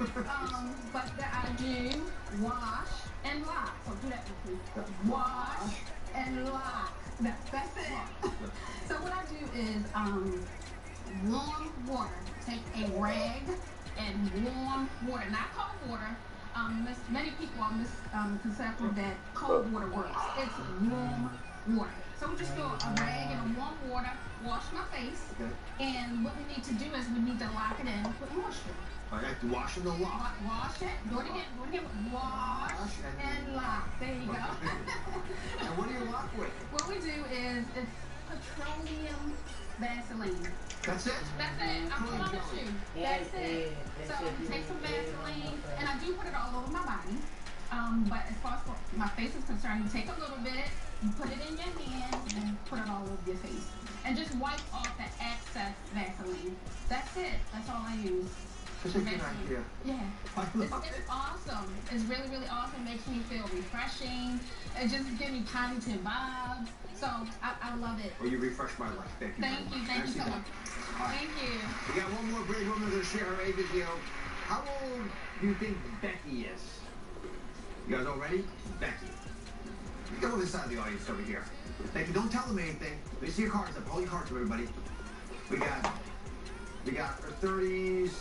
But that I do wash and lock. So do that with me. Wash and lock. That's it. So what I do is warm water. Take a rag and warm water, not cold water. Many people are misconception that cold water works. It's warm water. So we just throw a rag in a warm water, wash my face, and what we need to do is we need to lock it in with moisture. I have to wash and lock. Wash it. Do it again. Wash and lock. There you go. And what do you lock with? What we do is it's petroleum Vaseline. That's it? That's it. I promise you. That's it. So take some Vaseline, and I do put it all over my body. But as far as my face is concerned, you take a little bit, you put it in your hand, and put it all over your face. And just wipe off the excess Vaseline. That's it. That's all I use. That's a good idea. Yeah. It's awesome. It's really, really awesome. It makes me feel refreshing. It just gives me positive vibes. So I love it. Well, you refreshed my life. Thank you. Thank you so much. Thank you. We got one more brave woman to share her age with you. How old do you think Becky is? You guys all ready? Becky. Go to this side of the audience over here. Becky, don't tell them anything. Let me see your cards up. Hold your cards up, everybody. We got her 30s,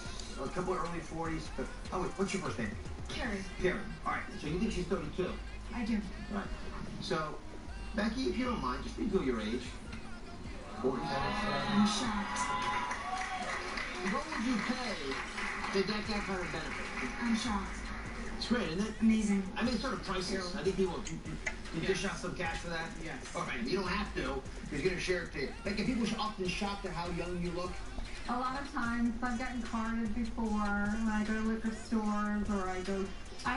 a couple of early 40s. But, oh, wait, what's your first name? Karen. Karen. All right, so you think she's 32? I do. All right. So, Becky, if you don't mind, just reveal your age. 47. I'm shocked. What would you pay to get that kind of benefit? I'm shocked. It's great, isn't it? Amazing. I mean, it's sort of priceless. I think people, you dish out some cash for that? Yes. All right, you don't have to. He's going to share it to you. Like, people are often shocked at how young you look. A lot of times I've gotten carded before when I go to liquor stores or I don't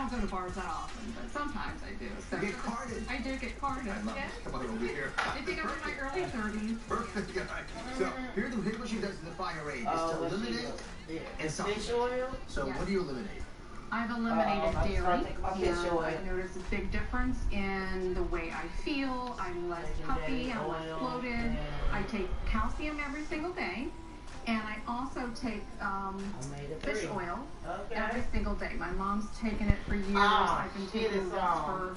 go to bars that often, but sometimes I do. So You get carded? I do get carded. I love Yeah. it. Come on over here. I think I'm in my early 30s. Perfect guy. So here's what she does to defy her age. Is to eliminate and Fish oil? So what do you eliminate? I've eliminated dairy. Yeah, I noticed a big difference in the way I feel. I'm less puffy, I'm less bloated. I take calcium every single day. And I also take fish oil every single day. My mom's taken it for years. I've been taking it for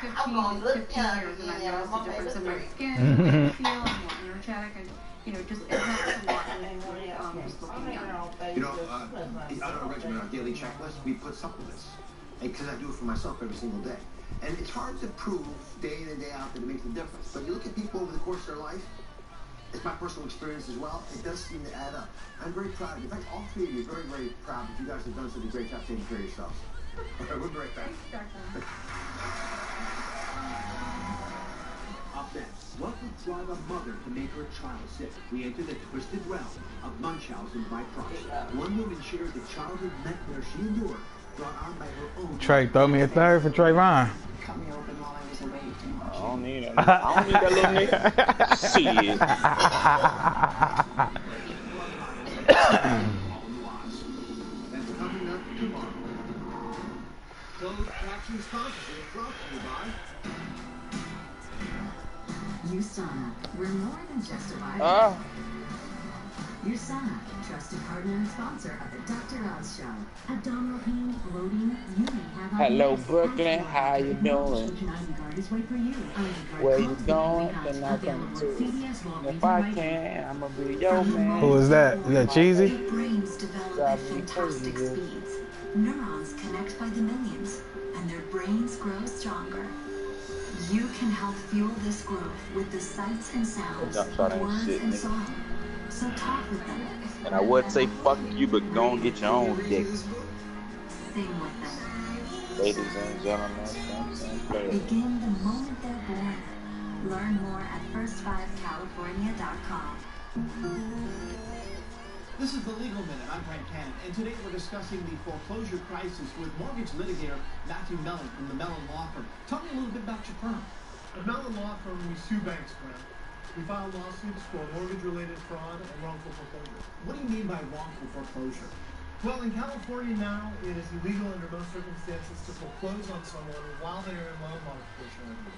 probably 15 years, and I've noticed a difference in my skin, I feel, I'm more energetic, and just it helps a lot with just looking young. On our regimen, our daily checklist, we put supplements, because I do it for myself every single day. And it's hard to prove day in and day out that it makes a difference. But you look at people over the course of their life. It's my personal experience as well. It does seem to add up. I'm very proud of you. In fact, all three of you are very, very proud that you guys have done such a great job taking care of yourselves. Okay, we'll be right back. Up next, what would drive a mother to make her child sick? We enter the twisted realm of Munchausen by proxy. One woman shares the childhood nightmare she endured, brought on by her own. Trey, throw me a third for Trayvon. Cut me open while I was away too much. I don't need it. I don't need that little nigga. Shit. That's coming up tomorrow. Closed caption sponsorship brought to you by USANA. We're more than just a vibe. USANA, trusted partner and sponsor of the Dr. Oz Show. Abdominal pain, bloating, you may have Hello, IBS. Brooklyn. How you doing? Where you going? Then I'll come to. If I can, I'm gonna be your man. Who is that? Is that Cheesy? Brains develop at fantastic speeds. Neurons connect by the millions, and their brains grow stronger. You can help fuel this growth with the sights and sounds, words and song. So talk with them. And I would say fuck you, but go and get your own dick. Sing with them. Ladies and gentlemen, Begin the moment they're born. Learn more at first5california.com. This is the Legal Minute. I'm Frank Cannon, and today we're discussing the foreclosure crisis with mortgage litigator Matthew Mellon from the Mellon Law Firm. Tell me a little bit about your firm. At Mellon Law Firm, we sue banks, Brad. We file lawsuits for mortgage-related fraud and wrongful foreclosure. What do you mean by wrongful foreclosure? Well, in California now, it is illegal under most circumstances to foreclose on someone while they are in loan modification review.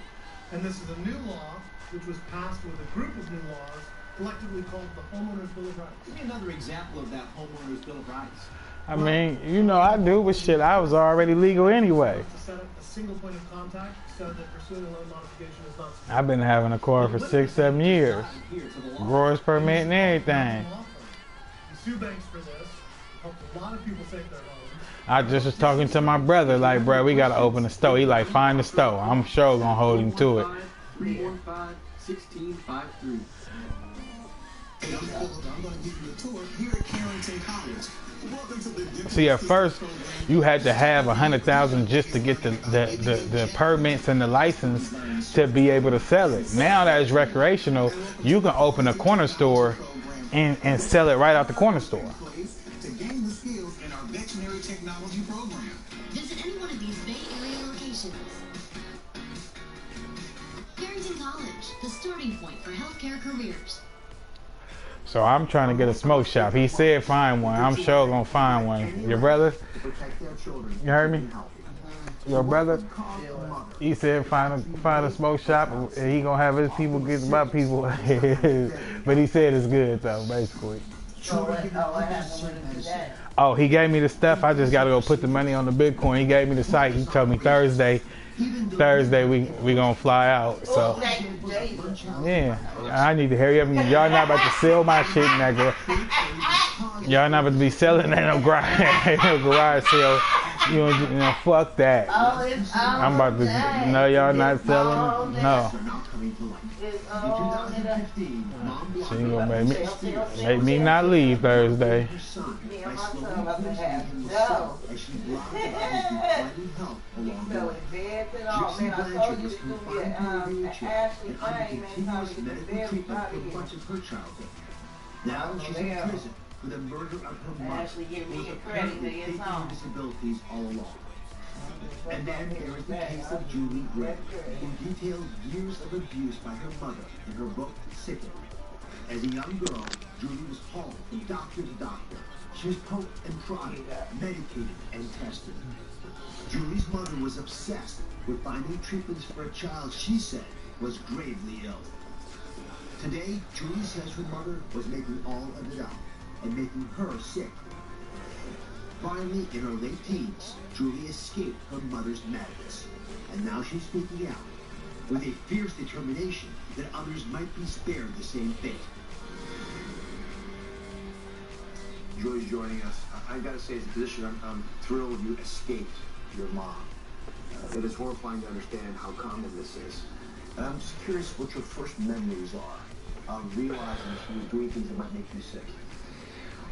And this is a new law, which was passed with a group of new laws, collectively called the Homeowners Bill of Rights. Give me another example of that Homeowners Bill of Rights. I mean, you know, I do, but shit, I was already legal anyway. To set up a single point of contact, said that pursuing a loan modification is not sufficient. I've been having a car for 6-7 years. Growers permit and everything. We sue banks for this. Helped a lot of people save their homes. I just was talking to my brother, like, bro, we gotta open a store. He like, find the store. I'm sure gonna hold him to it. 315-1653. See, at first, you had to have 100,000 just to get the permits and the license to be able to sell it. Now that it's recreational, you can open a corner store and sell it right out the corner store. Visit any one of these Bay Area locations. Carrington College, the starting point for healthcare careers. So I'm trying to get a smoke shop. He said find one. I'm sure gonna find one. Your brother? You heard me? Your brother? He said find a smoke shop and he gonna have his people get my people. But he said it's good though, basically. Oh, he gave me the stuff. I just gotta go put the money on the Bitcoin. He gave me the site. He told me Thursday we gonna fly out. So yeah, I need to hurry up. Y'all not about to sell my shit in that garage. Y'all not about to be selling that no garage sale. You know, fuck that. I'm about to. No, y'all not selling. No. She ain't gonna make me not leave Thursday. Now she's in prison for the murder of her mother, who was apparently faking disabilities all along. And then there is the case of Julie Gray, who detailed years of abuse by her mother in her book, Sickened. As a young girl, Julie was hauled from doctor to doctor. She was poked and prodded, medicated, and tested. Julie's mother was obsessed with finding treatments for a child she said was gravely ill. Today, Julie says her mother was making all of it up and making her sick. Finally, in her late teens, Julie escaped her mother's madness. And now she's speaking out with a fierce determination that others might be spared the same fate. Julie's joining us. I gotta say, as a physician, I'm thrilled you escaped your mom. It is horrifying to understand how common this is. And I'm just curious what your first memories are of realizing she was doing things that might make you sick.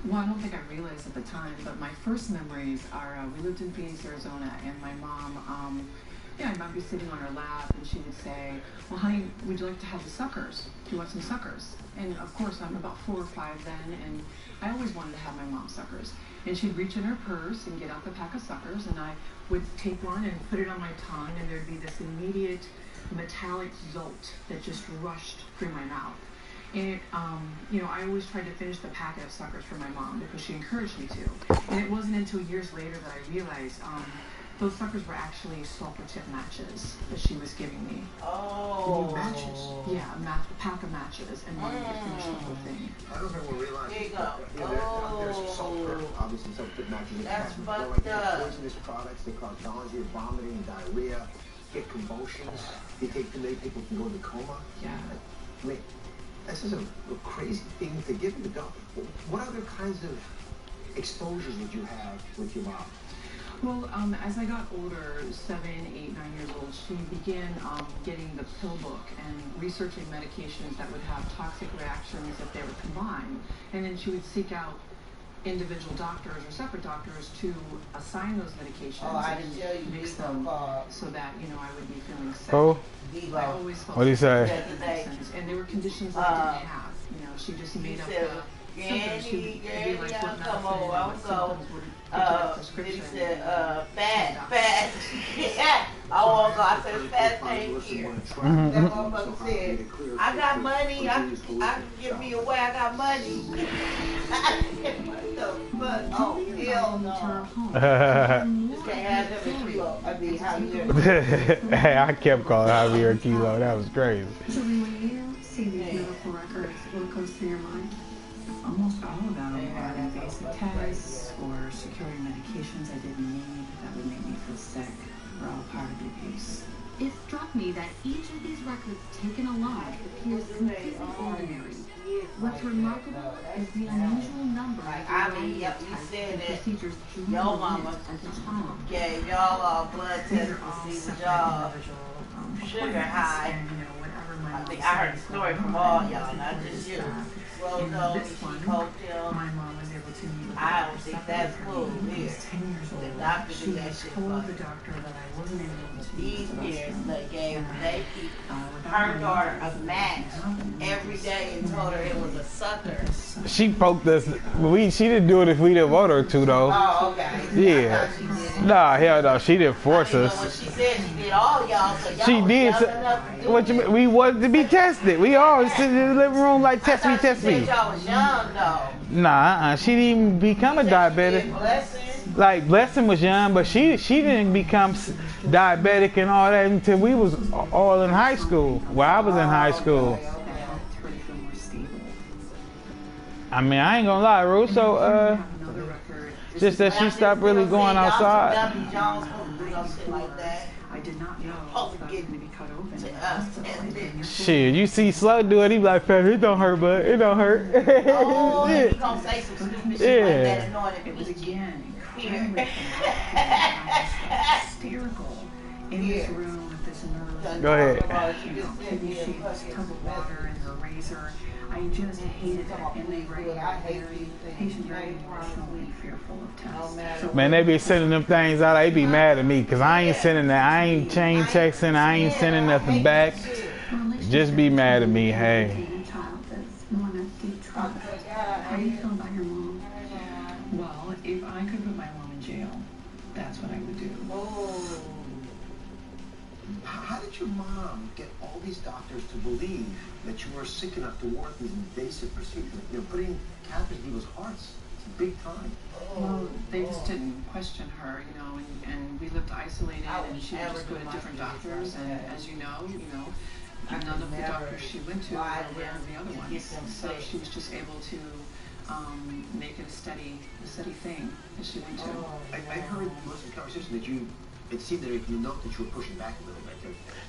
Well, I don't think I realized at the time, but my first memories are, we lived in Phoenix, Arizona, and my mom, I might be sitting on her lap, and she would say, well, honey, would you like to have the suckers? Do you want some suckers? And of course, I'm about 4 or 5 then, and I always wanted to have my mom's suckers. And she'd reach in her purse and get out the pack of suckers, and I would take one and put it on my tongue, and there'd be this immediate metallic jolt that just rushed through my mouth. And, I always tried to finish the packet of suckers for my mom because she encouraged me to. And it wasn't until years later that I realized those suckers were actually sulfur tip matches that she was giving me. Oh. Matches? Yeah, a pack of matches and wanting to finish the whole thing. I don't think we're realizing. There you go. There's sulfur, obviously sulfur tip matches. That's fucked up. Poisonous products that cause nausea, vomiting, diarrhea, get convulsions. They take too many people can go into coma. Yeah. I mean, this is a crazy thing to give you. What other kinds of exposures did you have with your mom? Well, as I got older, 7, 8, 9 years old, she began getting the pill book and researching medications that would have toxic reactions if they were combined. And then she would seek out individual doctors or separate doctors to assign those medications and mix them so that, you know, I would be feeling sick. Who? I always felt What do you say? And there were conditions that I didn't have. You know, she just made up the symptoms. She'd be like, what medicine, what symptoms would get the prescription. Fat. I won't go. I said, fat ain't here. That motherfucker said, I got money. I can give me away. I got money. What the fuck? Oh, hell no. Just can't have them in Kilo. I mean, Javier. Hey, I kept calling Javier Kilo. That was crazy. So when you see these medical records, what goes through your mind? Almost all of them are invasive tests or securing medications I didn't need that would make me feel sick. We're all part of the abuse. It struck me that each of these records taken alone appears completely ordinary. What's remarkable is the unusual number of variety of tests and procedures Your mama gave y'all all blood tests to see what y'all sugar high. I think I heard the story from all y'all, not just you. Slow nose, cocktail. My mom was able to meet with the I don't think that's cool. He was 10 years old. The doctor She did that was shit told for the doctor that I wasn't able to these years. They gave without her daughter a match every day and told her it was a sucker. She poked us. She didn't do it if we didn't want her to, though. Oh, okay. Yeah. Nah, hell no. She didn't force us. What she said, she did all y'all. So y'all She was did. young enough to do What you mean? We wanted to be tested. We all sit in the living room like, test me, test me. She said y'all was young though. Nah, she didn't even become a diabetic. Like Blessing was young, but she didn't become diabetic and all that until we was all in high school. Well, I was in high school. I mean, I ain't gonna lie, Russo. Just that she stopped really going outside. I did not know that was going to be cut open. Shit, you see Slug do it, he be like, it don't hurt, bud. It don't hurt. Oh, he gonna say some stupid shit like that in order to be again hysterical in this room with this nurse. Go ahead. You know, kidney shaped tub of water and her razor. I just hated it, and they were very patient, very emotionally fearful of tests. Man, they be sending them things out. They be mad at me because I ain't sending that. I ain't chain texting. I ain't sending nothing back. Just be mad at me. Hey. How do you feel about your mom? Well, if I could put my mom in jail, that's what I would do. How did your mom get all these doctors to believe that you were sick enough to warrant these invasive procedures? You know, putting catheters in people's hearts, it's big time. Well, they just didn't question her, you know, and we lived isolated, and she would just go to different doctors, and as you know, none of the doctors she went to were aware of the other ones. So she was just able to make it a steady thing that she went to. I heard most of the conversation that it seemed that you know that you were pushing back a little bit.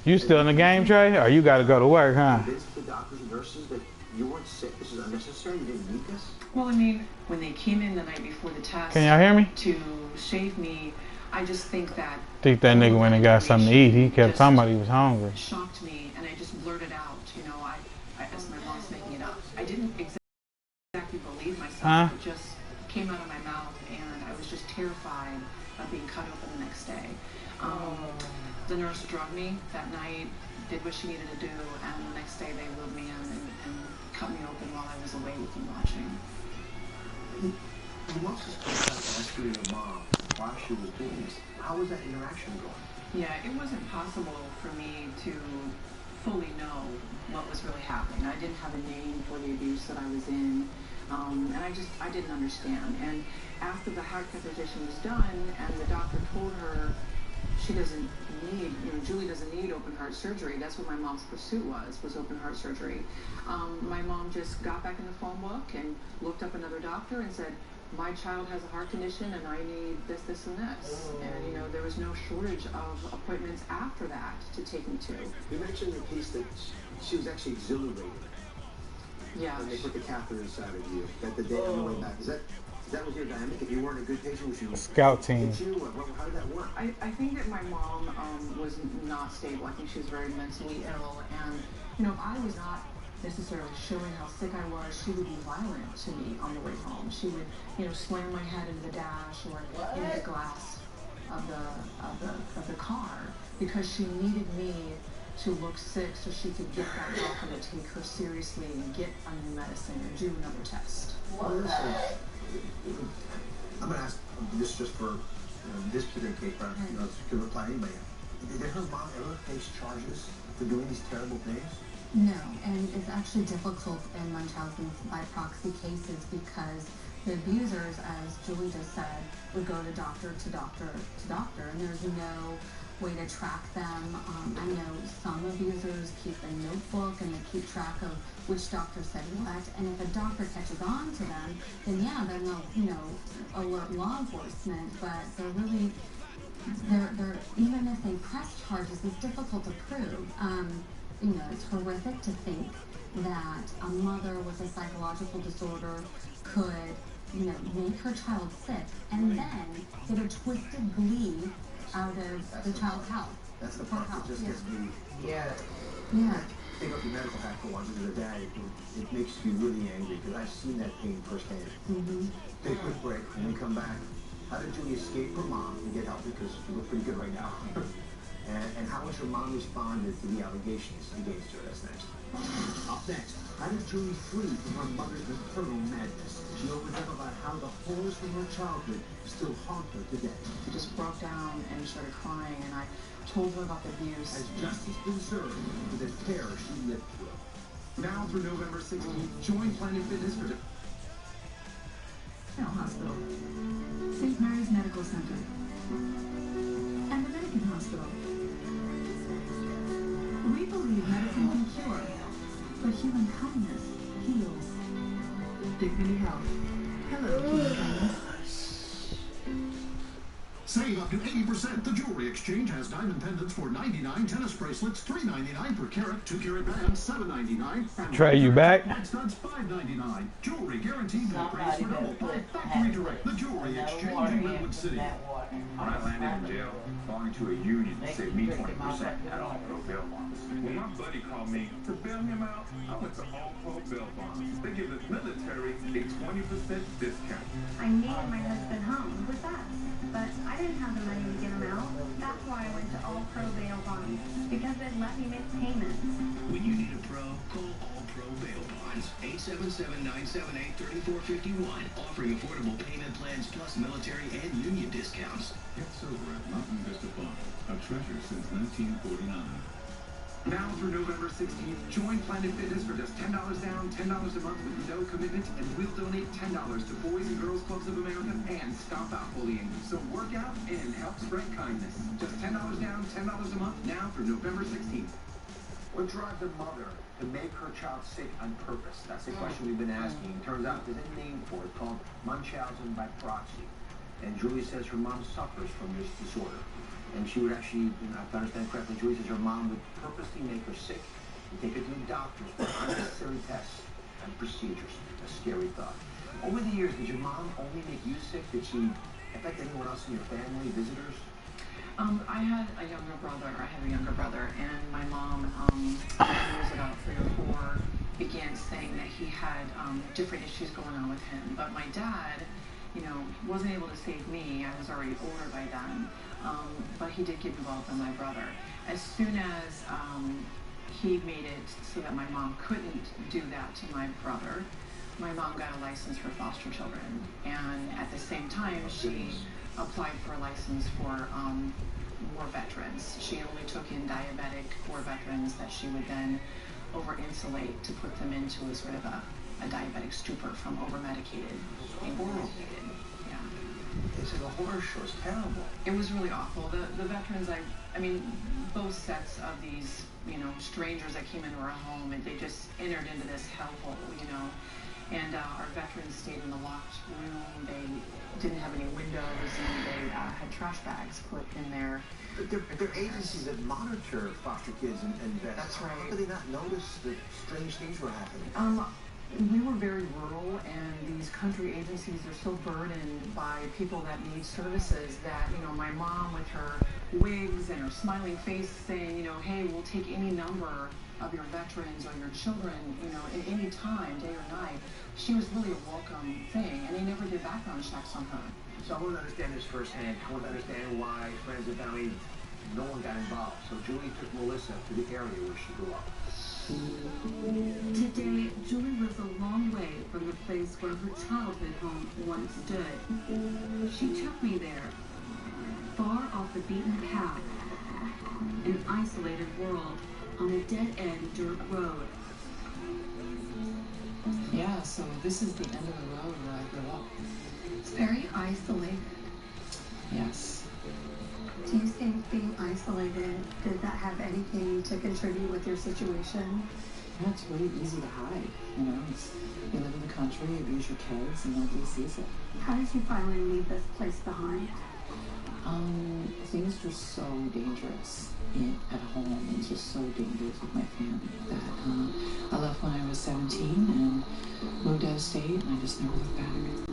You still in the game, Trey? Or you got to go to work, huh? Convinced the doctors and nurses that you weren't sick. This is unnecessary. You didn't need this. Well, I mean, when they came in the night before the test, can y'all hear me? To shave me, I just think that. I think that nigga went and got something to eat. He kept talking about he was hungry. Shocked me, and I just blurted out. You know, I as my mom's making it up. I didn't exactly believe myself. It just came out of my mouth, and I was just terrified of being cut open the next day. The nurse drugged me that night, did what she needed to do, and the next day they wheeled me in and cut me open while I was awake and watching. You also started asking your mom why she was doing this. How was that interaction going? Yeah, it wasn't possible for me to fully know what was really happening. I didn't have a name for the abuse that I was in, and I didn't understand. And after the heart catheterization was done, and the doctor told her she doesn't need, Julie doesn't need open heart surgery. That's what my mom's pursuit was open heart surgery. My mom just got back in the phone book and looked up another doctor and said, my child has a heart condition and I need this, this, and this. And, there was no shortage of appointments after that to take me to. You mentioned in the piece that she was actually exhilarated. Yeah. When they put the catheter inside of you, that the day on the way back. Is that was your dynamic? If you weren't a good patient, was she scout team? How did that work? I think that my mom was not stable. I think she was very mentally ill, and if I was not necessarily showing how sick I was, she would be violent to me on the way home. She would, slam my head into the dash or into the glass of the car because she needed me to look sick so she could get that doctor to take her seriously and get a new medicine or do another test. Well, listen, I'm going to ask this just for this particular case, but it could apply to anybody. Did her mom ever face charges for doing these terrible things? No, and it's actually difficult in Munchausen's by proxy cases because the abusers, as Julie just said, would go to doctor to doctor to doctor, and there's no way to track them. I know some abusers keep a notebook and they keep track of which doctor said what, and if a doctor catches on to them, then yeah, then they'll, alert law enforcement, but they're even if they press charges, it's difficult to prove. It's horrific to think that a mother with a psychological disorder could, make her child sick and then get a twisted glee out of the child's health. That's the part that just gets me. Yeah. Think of the medical hack for one, as a dad, it makes you really angry because I've seen that pain firsthand. Take a quick break. When we come back, how did Julie escape her mom and get help because she looks pretty good right now? And how has her mom responded to the allegations against her? That's next. Up next, how did Julie flee from her mother's maternal madness? She opens up about how the horrors from her childhood still haunt her today. She just broke down and started crying, and I told her about the abuse. Has justice been served for the terror she lived through? Now through November 16th, join Planet Fitness for Hospital, St. Mary's Medical Center, and the Dominican Hospital. We believe medicine can cure, but human kindness heals. Dignity Health. Hello, human kindness. Save up to 80%. The Jewelry Exchange has diamond pendants for $99, tennis bracelets $3.99 per carat, 2-carat bands $7.99. Trey, you back? Studs $5.99. Jewelry guaranteed to praise for double by Factory Direct. The Jewelry Exchange in Redwood City. When I landed in jail, belonging to a union saved me 20% at All Pro Bail Bonds. When my buddy called me to bail him out, I went to All Pro Bail Bonds. They give the military a 20% discount. I needed my husband home with us, but I didn't have the money to get him out. That's why I went to All Pro Bail Bonds, because it let me make payments. When you need a pro, call All Pro Bail Bonds, 877-978-3451, offering affordable payment plans plus military and union discounts. Get silver at Mountain Vista Fund, a treasure since 1949. Now through November 16th, join Planet Fitness for just $10 down, $10 a month with no commitment, and we'll donate $10 to Boys and Girls Clubs of America and Stop Out Bullying. So work out and help spread kindness. Just $10 down, $10 a month, now through November 16th. What drives a mother to make her child sick on purpose? That's the question we've been asking. Turns out there's a name for it called Munchausen by proxy. And Julie says her mom suffers from this disorder. And she would actually, if I understand correctly, Julie says her mom would purposely make her sick and take her to the doctors for unnecessary tests and procedures. A scary thought. Over the years, did your mom only make you sick? Did she affect anyone else in your family, visitors? I had a younger brother, and my mom, when he was about 3 or 4, began saying that he had different issues going on with him. But my dad, wasn't able to save me. I was already older by then. But he did get involved in my brother. As soon as he made it so that my mom couldn't do that to my brother, my mom got a license for foster children. And at the same time, she applied for a license for war veterans. She only took in diabetic war veterans that she would then over-insulate to put them into a sort of a diabetic stupor from over-medicated. Over-medicated. It's like a horror show. It's terrible. It was really awful. The veterans, I mean, both sets of these, strangers that came into our home, and they just entered into this hellhole, And our veterans stayed in the locked room. They didn't have any windows, and they had trash bags put in there. But there are agencies that monitor foster kids and vets. That's right. How could they not notice that strange things were happening? we were very rural, and these country agencies are so burdened by people that need services that, you know, my mom with her wigs and her smiling face saying, you know, hey, we'll take any number of your veterans or your children, you know, at any time, day or night. She was really a welcome thing, and they never did background checks on her. So I want to understand this firsthand. I want to understand why friends and family, no one got involved. So Julie took Melissa to the area where she grew up. Today, Julie lives a long way from the place where her childhood home once stood. She took me there, far off the beaten path, an isolated world on a dead-end dirt road. Yeah, so this is the end of the road where I grew up. It's very isolated. Yes. Do you think being isolated, did that have anything to contribute with your situation? Yeah, it's really easy to hide, you know. You live in the country, you abuse your kids, and nobody sees it. How did you finally leave this place behind? Things were so dangerous at home. Things were so dangerous with my family that I left when I was 17 and moved out of state, and I just never looked back.